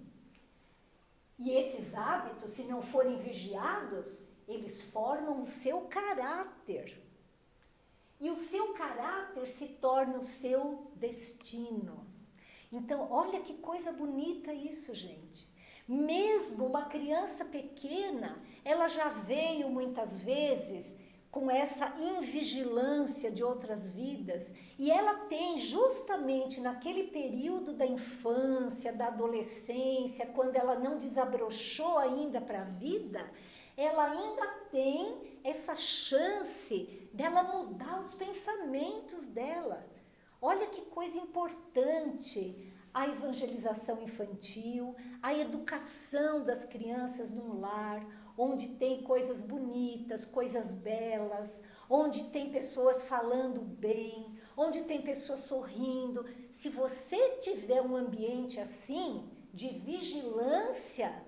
E esses hábitos, se não forem vigiados, eles formam o seu caráter. E o seu caráter se torna o seu destino. Então, olha que coisa bonita isso, gente. Mesmo uma criança pequena, ela já veio muitas vezes com essa invigilância de outras vidas, e ela tem justamente naquele período da infância, da adolescência, quando ela não desabrochou ainda para a vida, ela ainda tem essa chance dela mudar os pensamentos dela. Olha que coisa importante, a evangelização infantil, a educação das crianças no lar, onde tem coisas bonitas, coisas belas, onde tem pessoas falando bem, onde tem pessoas sorrindo. Se você tiver um ambiente assim, de vigilância,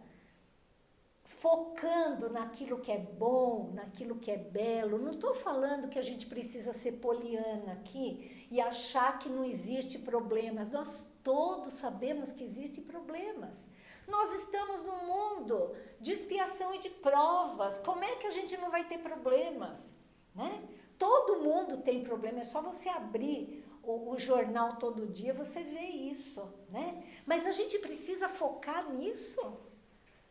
focando naquilo que é bom, naquilo que é belo, não estou falando que a gente precisa ser poliana aqui e achar que não existe problemas. Nós todos sabemos que existem problemas. Nós estamos num mundo de expiação e de provas. Como é que a gente não vai ter problemas? Né? Todo mundo tem problema, é só você abrir o jornal todo dia, você vê isso. Né? Mas a gente precisa focar nisso.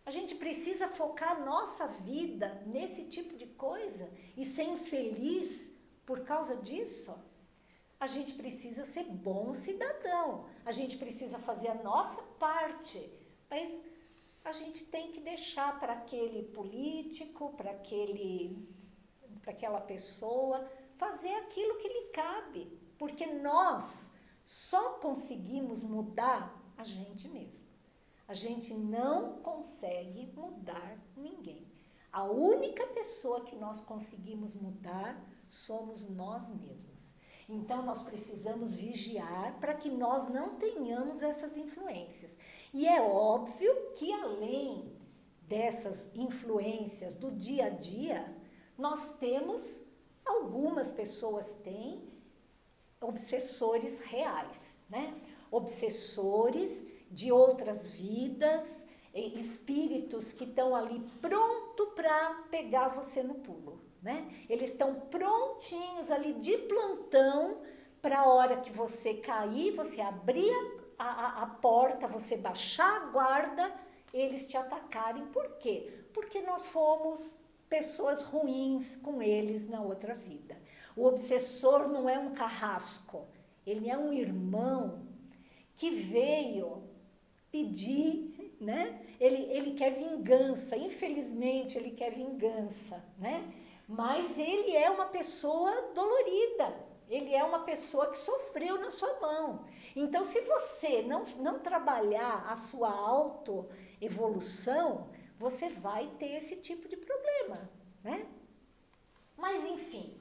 A gente precisa focar a nossa vida nesse tipo de coisa e ser infeliz por causa disso. A gente precisa ser bom cidadão, a gente precisa fazer a nossa parte, mas a gente tem que deixar para aquele político, para aquela pessoa, fazer aquilo que lhe cabe, porque nós só conseguimos mudar a gente mesmo. A gente não consegue mudar ninguém. A única pessoa que nós conseguimos mudar somos nós mesmos. Então, nós precisamos vigiar para que nós não tenhamos essas influências. E é óbvio que, além dessas influências do dia a dia, nós temos, algumas pessoas têm, obsessores reais, né? Obsessores de outras vidas, espíritos que estão ali pronto para pegar você no pulo, né? Eles estão prontinhos ali de plantão para a hora que você cair, você abrir a porta, você baixar a guarda, eles te atacarem. Por quê? Porque nós fomos pessoas ruins com eles na outra vida. O obsessor não é um carrasco, ele é um irmão que veio pedir, né? Ele quer vingança, infelizmente ele quer vingança, né? Mas ele é uma pessoa dolorida, ele é uma pessoa que sofreu na sua mão. Então, se você não trabalhar a sua autoevolução, você vai ter esse tipo de problema, né? Mas, enfim,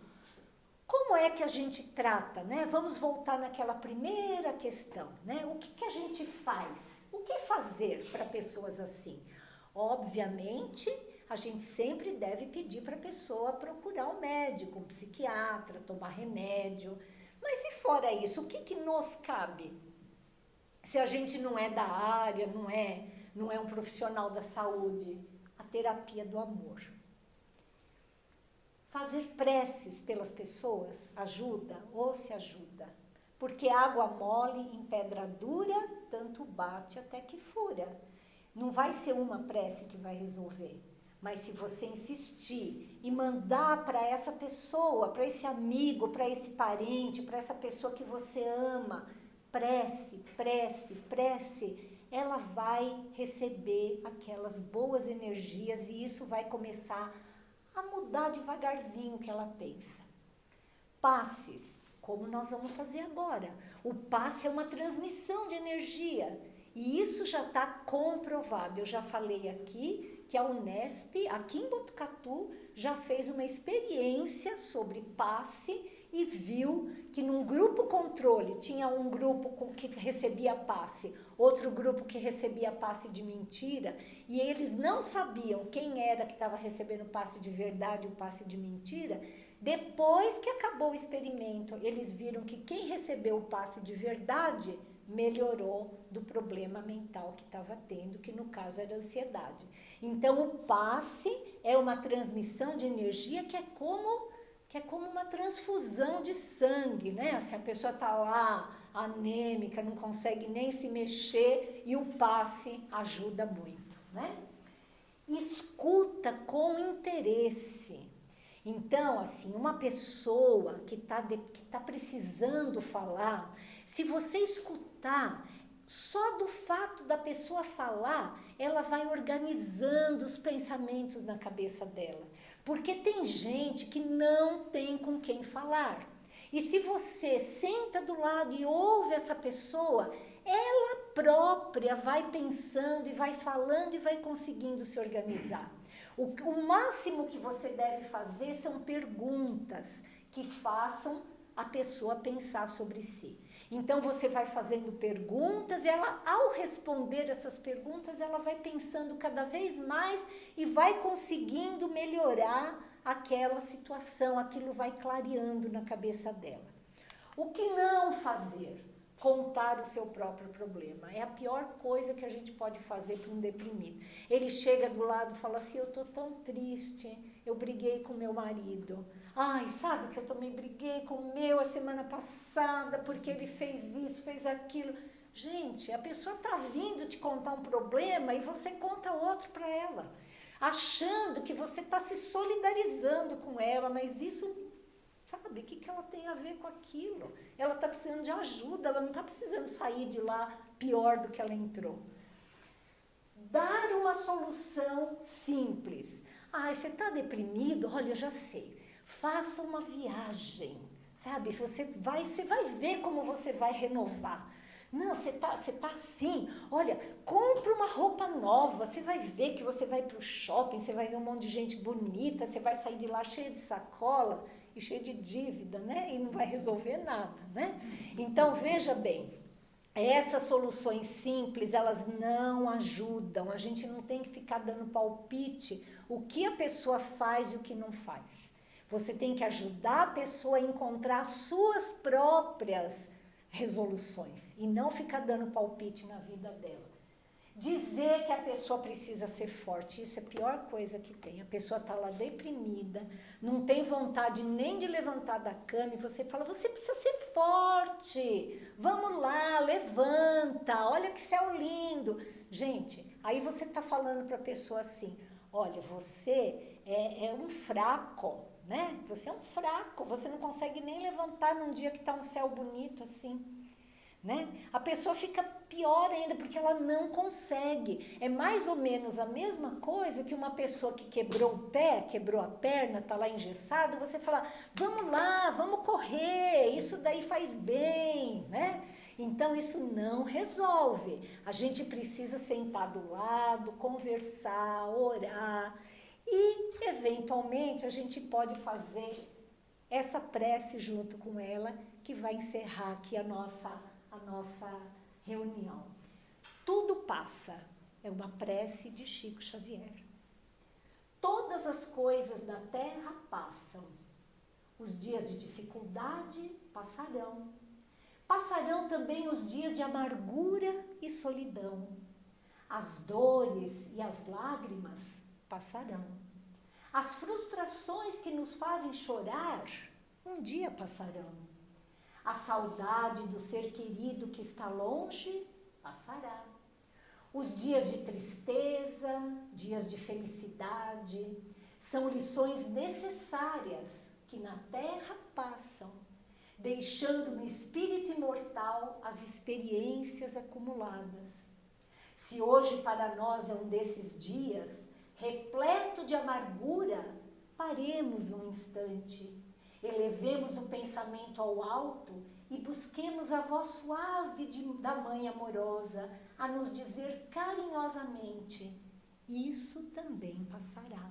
como é que a gente trata, né? Vamos voltar naquela primeira questão, né? O que a gente faz? O que fazer para pessoas assim? Obviamente, a gente sempre deve pedir para a pessoa procurar um médico, um psiquiatra, tomar remédio. Mas e fora isso, o que nos cabe? Se a gente não é da área, não é um profissional da saúde, a terapia do amor. Fazer preces pelas pessoas ajuda ou se ajuda? Porque água mole em pedra dura, tanto bate até que fura. Não vai ser uma prece que vai resolver. Mas se você insistir e mandar para essa pessoa, para esse amigo, para esse parente, para essa pessoa que você ama, prece, prece, prece, ela vai receber aquelas boas energias e isso vai começar a mudar devagarzinho o que ela pensa. Passes, como nós vamos fazer agora. O passe é uma transmissão de energia e isso já está comprovado. Eu já falei aqui que a Unesp, aqui em Botucatu, já fez uma experiência sobre passe e viu que num grupo controle tinha um grupo que recebia passe, outro grupo que recebia passe de mentira, e eles não sabiam quem era que estava recebendo passe de verdade e o passe de mentira. Depois que acabou o experimento, eles viram que quem recebeu o passe de verdade melhorou do problema mental que estava tendo, que no caso era ansiedade. Então o passe é uma transmissão de energia que é como uma transfusão de sangue, né? Se a pessoa está lá anêmica, não consegue nem se mexer, e o passe ajuda muito, né? Escuta com interesse. Então, assim, uma pessoa que tá precisando falar, se você escutar, só do fato da pessoa falar, ela vai organizando os pensamentos na cabeça dela. Porque tem gente que não tem com quem falar. E se você senta do lado e ouve essa pessoa, ela própria vai pensando e vai falando e vai conseguindo se organizar. O máximo que você deve fazer são perguntas que façam a pessoa pensar sobre si. Então você vai fazendo perguntas e ela, ao responder essas perguntas, ela vai pensando cada vez mais e vai conseguindo melhorar aquela situação, aquilo vai clareando na cabeça dela. O que não fazer? Contar o seu próprio problema. É a pior coisa que a gente pode fazer para um deprimido. Ele chega do lado e fala assim, eu estou tão triste, eu briguei com meu marido. Ai, sabe que eu também briguei com o meu a semana passada, porque ele fez isso, fez aquilo. Gente, a pessoa está vindo te contar um problema e você conta outro para ela, achando que você está se solidarizando com ela, mas isso, sabe? O que ela tem a ver com aquilo? Ela está precisando de ajuda, ela não está precisando sair de lá pior do que ela entrou. Dar uma solução simples. Ah, você está deprimido? Olha, eu já sei. Faça uma viagem, sabe? Você vai ver como você vai renovar. Não, você tá assim, olha, compra uma roupa nova, você vai ver que você vai para o shopping, você vai ver um monte de gente bonita, você vai sair de lá cheia de sacola e cheia de dívida, né? E não vai resolver nada, né? Então, veja bem, essas soluções simples, elas não ajudam, a gente não tem que ficar dando palpite o que a pessoa faz e o que não faz. Você tem que ajudar a pessoa a encontrar suas próprias resoluções e não ficar dando palpite na vida dela. Dizer que a pessoa precisa ser forte, isso é a pior coisa que tem. A pessoa está lá deprimida, não tem vontade nem de levantar da cama e você fala, você precisa ser forte, vamos lá, levanta, olha que céu lindo. Gente, aí você está falando para a pessoa assim, olha, você é um fraco, né? Você é um fraco, você não consegue nem levantar num dia que está um céu bonito assim, né? A pessoa fica pior ainda porque ela não consegue. É mais ou menos a mesma coisa que uma pessoa que quebrou o pé, quebrou a perna, está lá engessado, você fala, vamos lá, vamos correr, isso daí faz bem, né? Então isso não resolve. A gente precisa sentar do lado, conversar, orar. E, eventualmente, a gente pode fazer essa prece junto com ela, que vai encerrar aqui a nossa reunião. Tudo passa. É uma prece de Chico Xavier. Todas as coisas da terra passam. Os dias de dificuldade passarão. Passarão também os dias de amargura e solidão. As dores e as lágrimas passarão. As frustrações que nos fazem chorar, um dia passarão. A saudade do ser querido que está longe, passará. Os dias de tristeza, dias de felicidade, são lições necessárias que na terra passam, deixando no espírito imortal as experiências acumuladas. Se hoje para nós é um desses dias, repleto de amargura, paremos um instante, elevemos o pensamento ao alto e busquemos a voz suave da Mãe amorosa a nos dizer carinhosamente, isso também passará.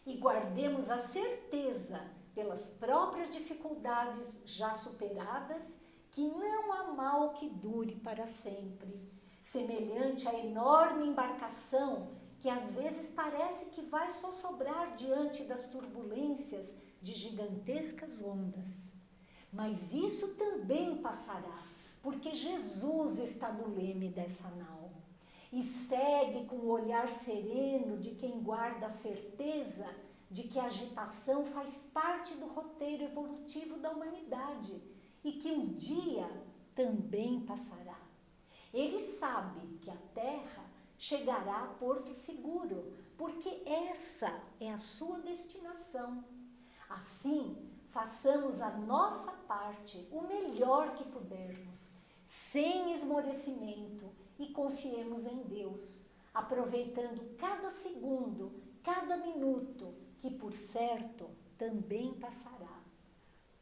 E guardemos a certeza, pelas próprias dificuldades já superadas, que não há mal que dure para sempre, semelhante à enorme embarcação que às vezes parece que vai sossobrar diante das turbulências de gigantescas ondas. Mas isso também passará, porque Jesus está no leme dessa nau e segue com o olhar sereno de quem guarda a certeza de que a agitação faz parte do roteiro evolutivo da humanidade e que um dia também passará. Ele sabe que a Terra chegará a Porto Seguro, porque essa é a sua destinação. Assim, façamos a nossa parte, o melhor que pudermos, sem esmorecimento, e confiemos em Deus, aproveitando cada segundo, cada minuto, que por certo também passará.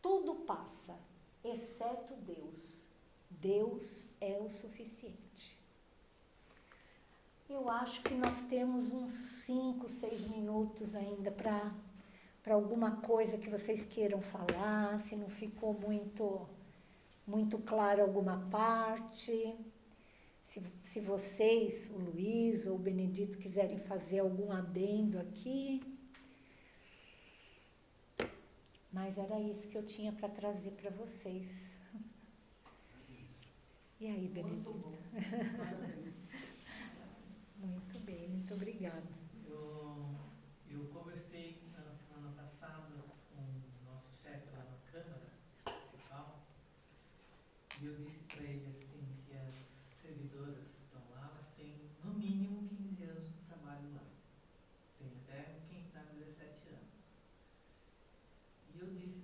Tudo passa, exceto Deus. Deus é o suficiente. Eu acho que nós temos uns 5, 6 minutos ainda para alguma coisa que vocês queiram falar, se não ficou muito clara alguma parte. Se vocês, o Luiz ou o Benedito, quiserem fazer algum adendo aqui. Mas era isso que eu tinha para trazer para vocês. E aí, Benedito? Muito bom. Muito bem, muito obrigada. Eu conversei na semana passada com o nosso chefe lá na Câmara Municipal e eu disse para ele assim que as servidoras que estão lá, elas têm no mínimo 15 anos de trabalho lá. Tem até quem está 17 anos. E eu disse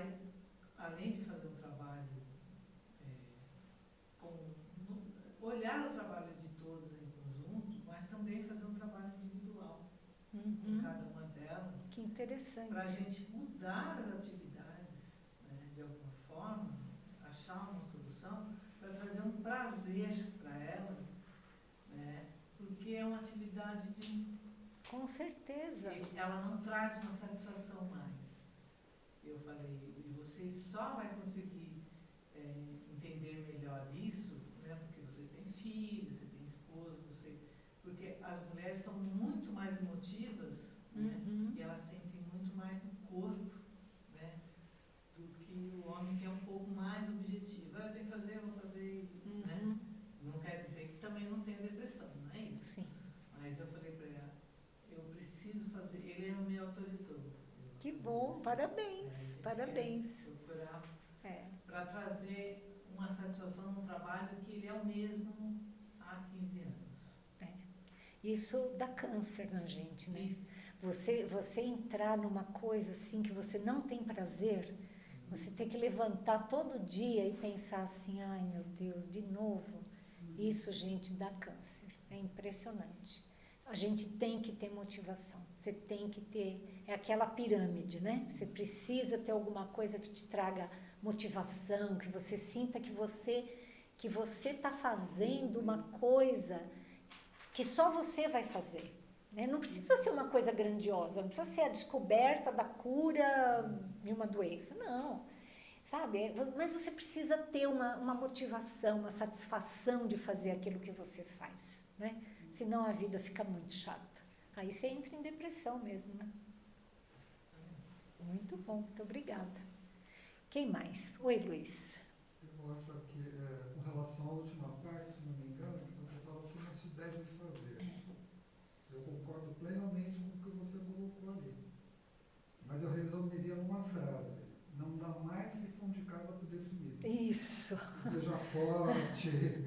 vai, além de fazer um trabalho, olhar o trabalho de todos em conjunto, mas também fazer um trabalho individual com cada uma delas, Que interessante. para a gente mudar as atividades, né, de alguma forma, achar uma solução para trazer um prazer para elas, né, porque é uma atividade Com certeza. ela não traz uma satisfação mais. Eu falei, e você só vai conseguir entender melhor isso, né, porque você tem filhos, você tem esposa, porque as mulheres são muito mais emotivas, né, e elas sentem muito mais no corpo, né, do que o homem, que é um pouco mais objetivo. Eu tenho que fazer, eu vou fazer, né? Não quer dizer que também não tenha depressão, não é isso? Sim. Mas eu falei para ela, eu preciso fazer, ele me autorizou. Que bom, parabéns, parabéns. Procurar para trazer uma satisfação no trabalho que ele é o mesmo há 15 anos. Isso dá câncer na gente, né? Isso. Você entrar numa coisa assim que você não tem prazer, você tem que levantar todo dia e pensar assim, ai meu Deus, de novo. Isso, gente, dá câncer. É impressionante. A gente tem que ter motivação. Você tem que ter, é aquela pirâmide, né? Você precisa ter alguma coisa que te traga motivação, que você sinta que você está fazendo uma coisa que só você vai fazer, né? Não precisa ser uma coisa grandiosa, não precisa ser a descoberta da cura de uma doença, não, sabe? Mas você precisa ter uma motivação, uma satisfação de fazer aquilo que você faz, né? Senão a vida fica muito chata. Aí você entra em depressão mesmo, né? Muito bom, muito obrigada. Quem mais? Oi, Luiz. Eu acho que, com relação à última parte, se não me engano, que você falou que não se deve fazer. Eu concordo plenamente com o que você colocou ali. Mas eu resumiria numa frase: não dá mais lição de casa para o deprimido. Isso. Seja forte,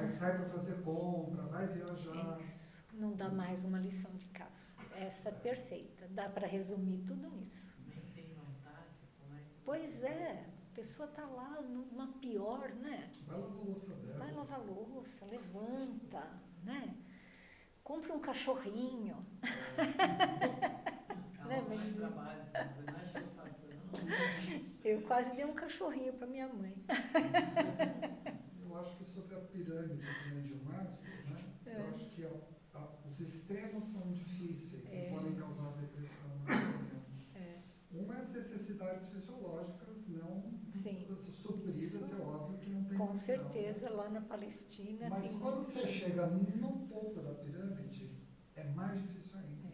sai para fazer compra, vai viajar. Isso. Não dá mais uma lição de casa. Essa é perfeita. Dá para resumir tudo nisso. Nem tem vontade, como é que... Pois é, a pessoa está lá numa pior, né? Vai lavar a louça dela. Vai lavar louça, levanta, né? Compra um cachorrinho. Calma, mais trabalho, mais preocupação. Eu quase dei um cachorrinho para minha mãe. Eu acho que sobre a pirâmide também de Maslow, né? Eu acho que os extremos são difíceis e podem causar depressão. Uma é as necessidades fisiológicas não supridas, isso. É óbvio que não tem Com condição, certeza, lá na Palestina. Mas quando você chega no topo da pirâmide, é mais difícil ainda.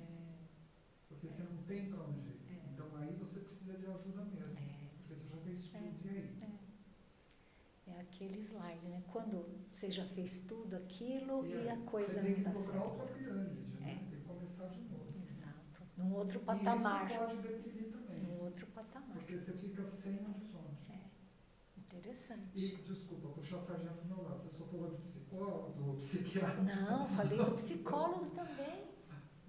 Porque você não tem para onde ir. Então aí você precisa de ajuda mesmo. Porque você já fez tudo, e aí? É aquele slide, né? Quando você já fez tudo aquilo e a coisa não não dá certo. Você tem que dá procurar certo. outra pirâmide, né? Tem que começar de novo. Exato. Num outro patamar. E isso pode deprimir também. Num outro patamar. Porque você fica sem horizonte. Interessante. E, desculpa, puxar a sardinha pro meu lado. Você só falou de psicólogo, do psiquiatra. Não, falei do psicólogo também.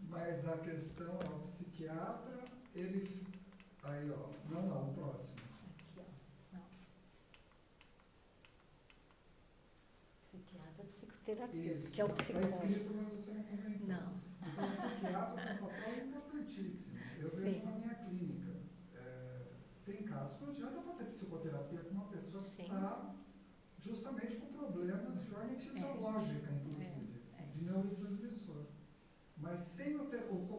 Mas a questão é, o psiquiatra, ele... Aí, ó. Não, o próximo. Aqui, ó. Não. Psiquiatra, psicoterapeuta, Isso. que é o Está psicólogo. escrito, mas você não comentou. Não. Então, o psiquiatra tem um papel importantíssimo. Eu vejo na minha clínica. Tem casos que não adianta fazer psicoterapia com uma pessoa que está justamente com problemas de ordem fisiológica, inclusive, de neurotransmissor. Mas sem o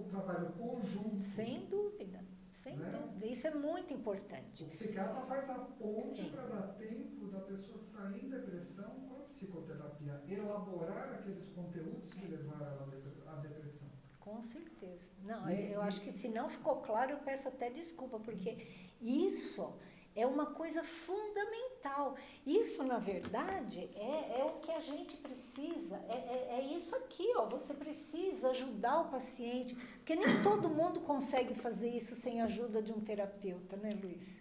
trabalho conjunto... Sem dúvida, sem dúvida. Isso é muito importante. O psiquiatra faz a ponte para dar tempo da pessoa sair em depressão com a psicoterapia, elaborar aqueles conteúdos que levaram ela à depressão. Com certeza. Não, eu acho que se não ficou claro, eu peço até desculpa, porque isso é uma coisa fundamental. Isso, na verdade, é o que a gente precisa. É isso aqui, ó. Você precisa ajudar o paciente, porque nem todo mundo consegue fazer isso sem a ajuda de um terapeuta, né, Luiz?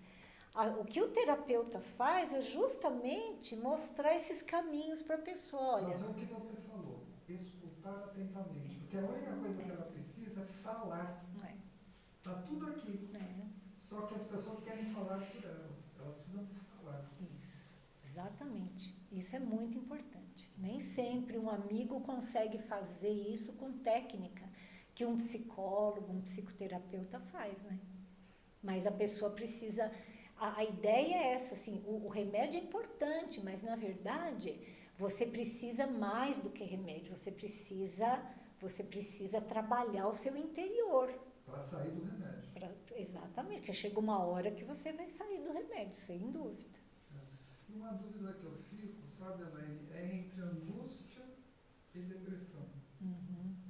O que o terapeuta faz é justamente mostrar esses caminhos para a pessoa. Olha, fazer o que você falou, escutar atentamente, porque a única coisa que ela precisa é falar. Está tudo aqui. Só que as pessoas querem falar por ela. Exatamente. Isso é muito importante. Nem sempre um amigo consegue fazer isso com técnica que um psicólogo, um psicoterapeuta faz, né? Mas a pessoa precisa... A ideia é essa, assim, o remédio é importante, mas na verdade você precisa mais do que remédio, você precisa trabalhar o seu interior. Para sair do remédio. Exatamente, porque chega uma hora que você vai sair do remédio, sem dúvida. E uma dúvida que eu fico, sabe, Elaine, é entre angústia e depressão.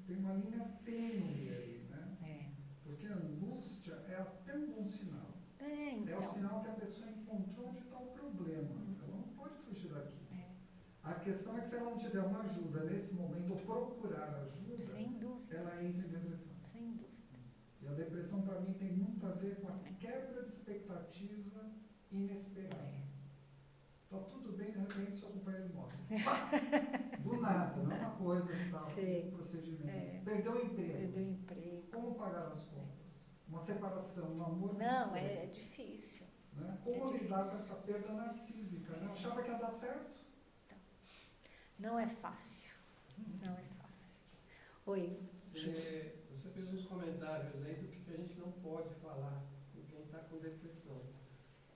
Tem uma linha tênue aí, né? Porque a angústia é até um bom sinal. Então. É o sinal que a pessoa encontrou onde está o problema. Ela não pode fugir daqui. A questão é que se ela não tiver uma ajuda nesse momento, ou procurar ajuda, Sem dúvida. ela entra em depressão. Sem dúvida. E a depressão, para mim, tem muito a ver com a quebra de expectativa inesperada. Tá tudo bem, de repente, seu companheiro morre. Do nada, não é uma coisa que está um procedimento. Perdeu o emprego. Perdeu o emprego. Como pagar as contas? Uma separação, um amor que Não, se foi, é difícil. né? Como lidar com essa perda narcísica? Né? Achava que ia dar certo? Não é fácil. Não é fácil. Oi. Você fez uns comentários aí do que a gente não pode falar com quem está com depressão.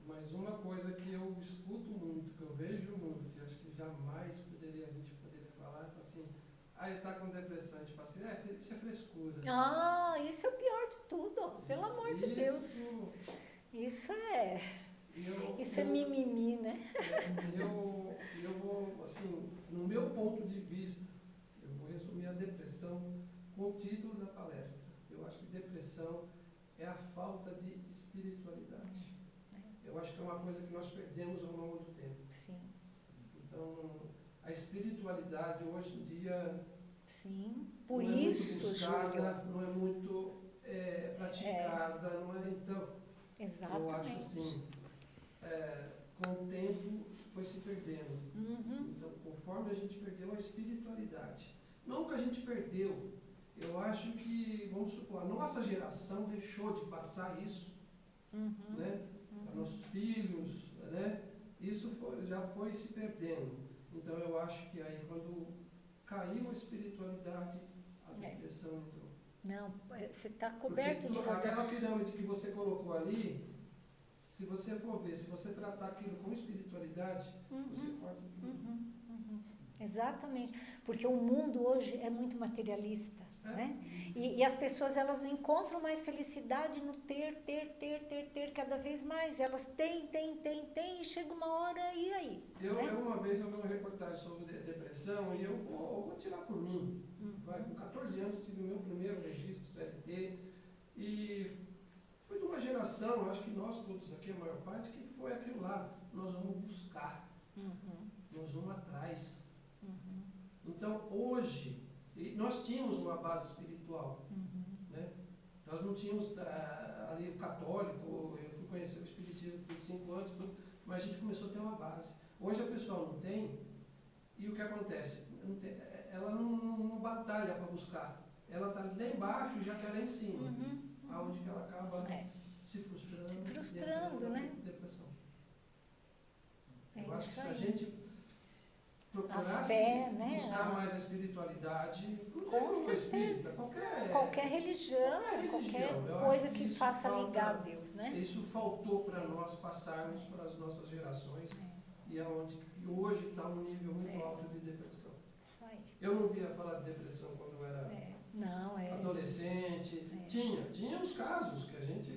Mas uma coisa que eu escuto muito, que eu vejo muito, e acho que jamais a gente poderia falar, é assim, ele está com depressão, a gente fala assim, isso é frescura. Isso é o pior de tudo, pelo amor de Deus. Isso é mimimi, né? Eu vou, assim, no meu ponto de vista, eu vou resumir a depressão com o título da palestra. Eu acho que depressão é a falta de espiritualidade. Eu acho que é uma coisa que nós perdemos ao longo do tempo. Sim. Então, a espiritualidade hoje em dia... Sim, por não é isso, muito buscada, Júlio. não é muito praticada, não é, então... Exatamente. Eu acho assim, com o tempo foi se perdendo. Então, conforme a gente perdeu a espiritualidade. Não que a gente perdeu, eu acho que, vamos supor, a nossa geração deixou de passar isso, né? Para nossos filhos, né? Isso já foi se perdendo. Então, eu acho que aí, quando caiu a espiritualidade, a depressão entrou. Não, você está coberto de razão. Aquela pirâmide que você colocou ali, se você for ver, se você tratar aquilo com espiritualidade, você pode... Exatamente, porque o mundo hoje é muito materialista, né? E as pessoas, elas não encontram mais felicidade no ter cada vez mais. Elas têm, e chega uma hora e aí. Uma vez eu vi uma reportagem sobre depressão e eu vou tirar por mim. Com 14 anos tive o meu primeiro registro CLT e foi de uma geração, acho que nós todos aqui, a maior parte, que foi aquilo lá. Nós vamos buscar, nós vamos atrás. Então, hoje, nós tínhamos uma base espiritual, né? Nós não tínhamos ali o católico, eu fui conhecer o espiritismo por 5 anos, mas a gente começou a ter uma base. Hoje a pessoa não tem, e o que acontece? Ela não batalha para buscar, ela está lá embaixo e já quer lá em cima, aonde que ela acaba se frustrando. Se frustrando, né? Depressão. É eu acho isso que se a aí. gente procurasse A fé, né? buscar mais a espiritualidade, Com certeza. Qualquer religião, qualquer Eu coisa acho que isso faça falta- ligar a Deus, né? Isso faltou para nós passarmos para as nossas gerações e aonde hoje está um nível muito alto de depressão. Isso aí. Eu não via falar de depressão quando eu era adolescente. Tinha os casos que a gente,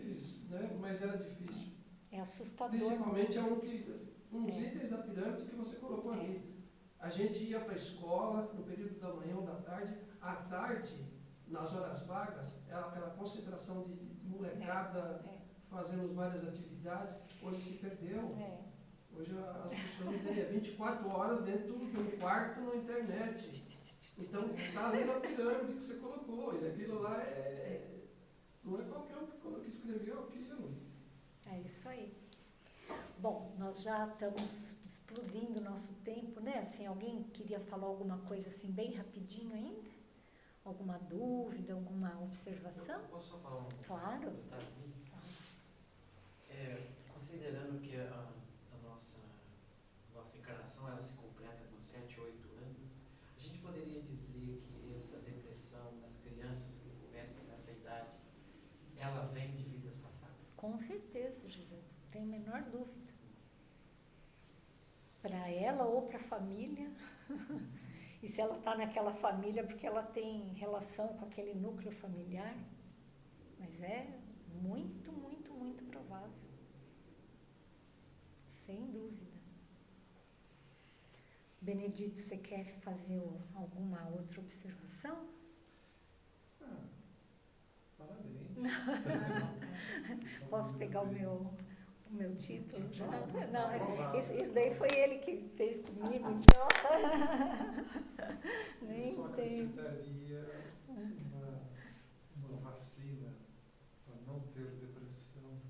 né, mas era difícil. É assustador. Principalmente um dos itens da pirâmide que você colocou ali. A gente ia para a escola no período da manhã ou da tarde. À tarde, nas horas vagas, era aquela concentração de molecada, fazendo várias atividades. Hoje se perdeu. Hoje as pessoas não têm 24 horas dentro de um quarto na internet. Então, está ali na pirâmide que você colocou. E aquilo lá não é qualquer um que escreveu aquilo. É isso aí. Bom, nós já estamos explodindo o nosso tempo, né? Assim, alguém queria falar alguma coisa assim bem rapidinho ainda? Alguma dúvida, alguma observação? Eu posso só falar um Claro. detalhezinho? Considerando que a nossa educação ela se completa com 7, 8 anos, a gente poderia dizer que essa depressão nas crianças que começam nessa idade, ela vem de vidas passadas? Com certeza, José, não tem a menor dúvida. Para ela ou para a família, e se ela está naquela família porque ela tem relação com aquele núcleo familiar, mas é muito, muito, muito provável. Sem dúvida. Benedito, você quer fazer alguma outra observação? Parabéns. Posso pegar o meu título já? Tá Não, aprovado. isso daí foi ele que fez comigo, então. Eu Nem só tem. acrescentaria uma vacina para não ter depressão,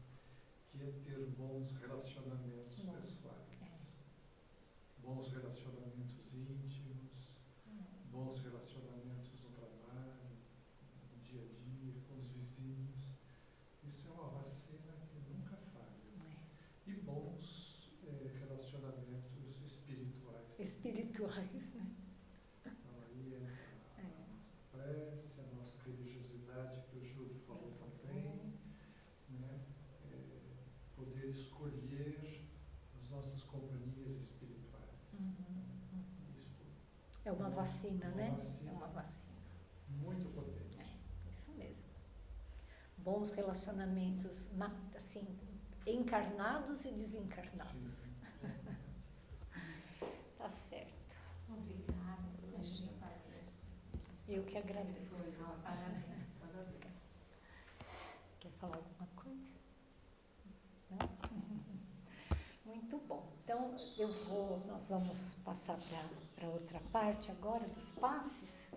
que é ter bons relacionamentos Bom, pessoais. Bons relacionamentos íntimos, bons relacionamentos no trabalho, no dia a dia, com os vizinhos. Isso é uma vacina que nunca falha. E bons relacionamentos espirituais. Espirituais, né? Então aí é a nossa prece, a nossa religiosidade, que o Júlio falou também, né? Poder escolher as nossas companhias espirituais. Isso É uma vacina, uma né? vacina. É uma vacina. muito potente. Isso mesmo. Bons relacionamentos, assim, encarnados e desencarnados. Sim. Tá certo. Obrigada pela Imagina. palestra. Eu que agradeço. Foi, parabéns. Quer falar alguma coisa? Não? Muito bom. Então, nós vamos passar para outra parte agora dos passes.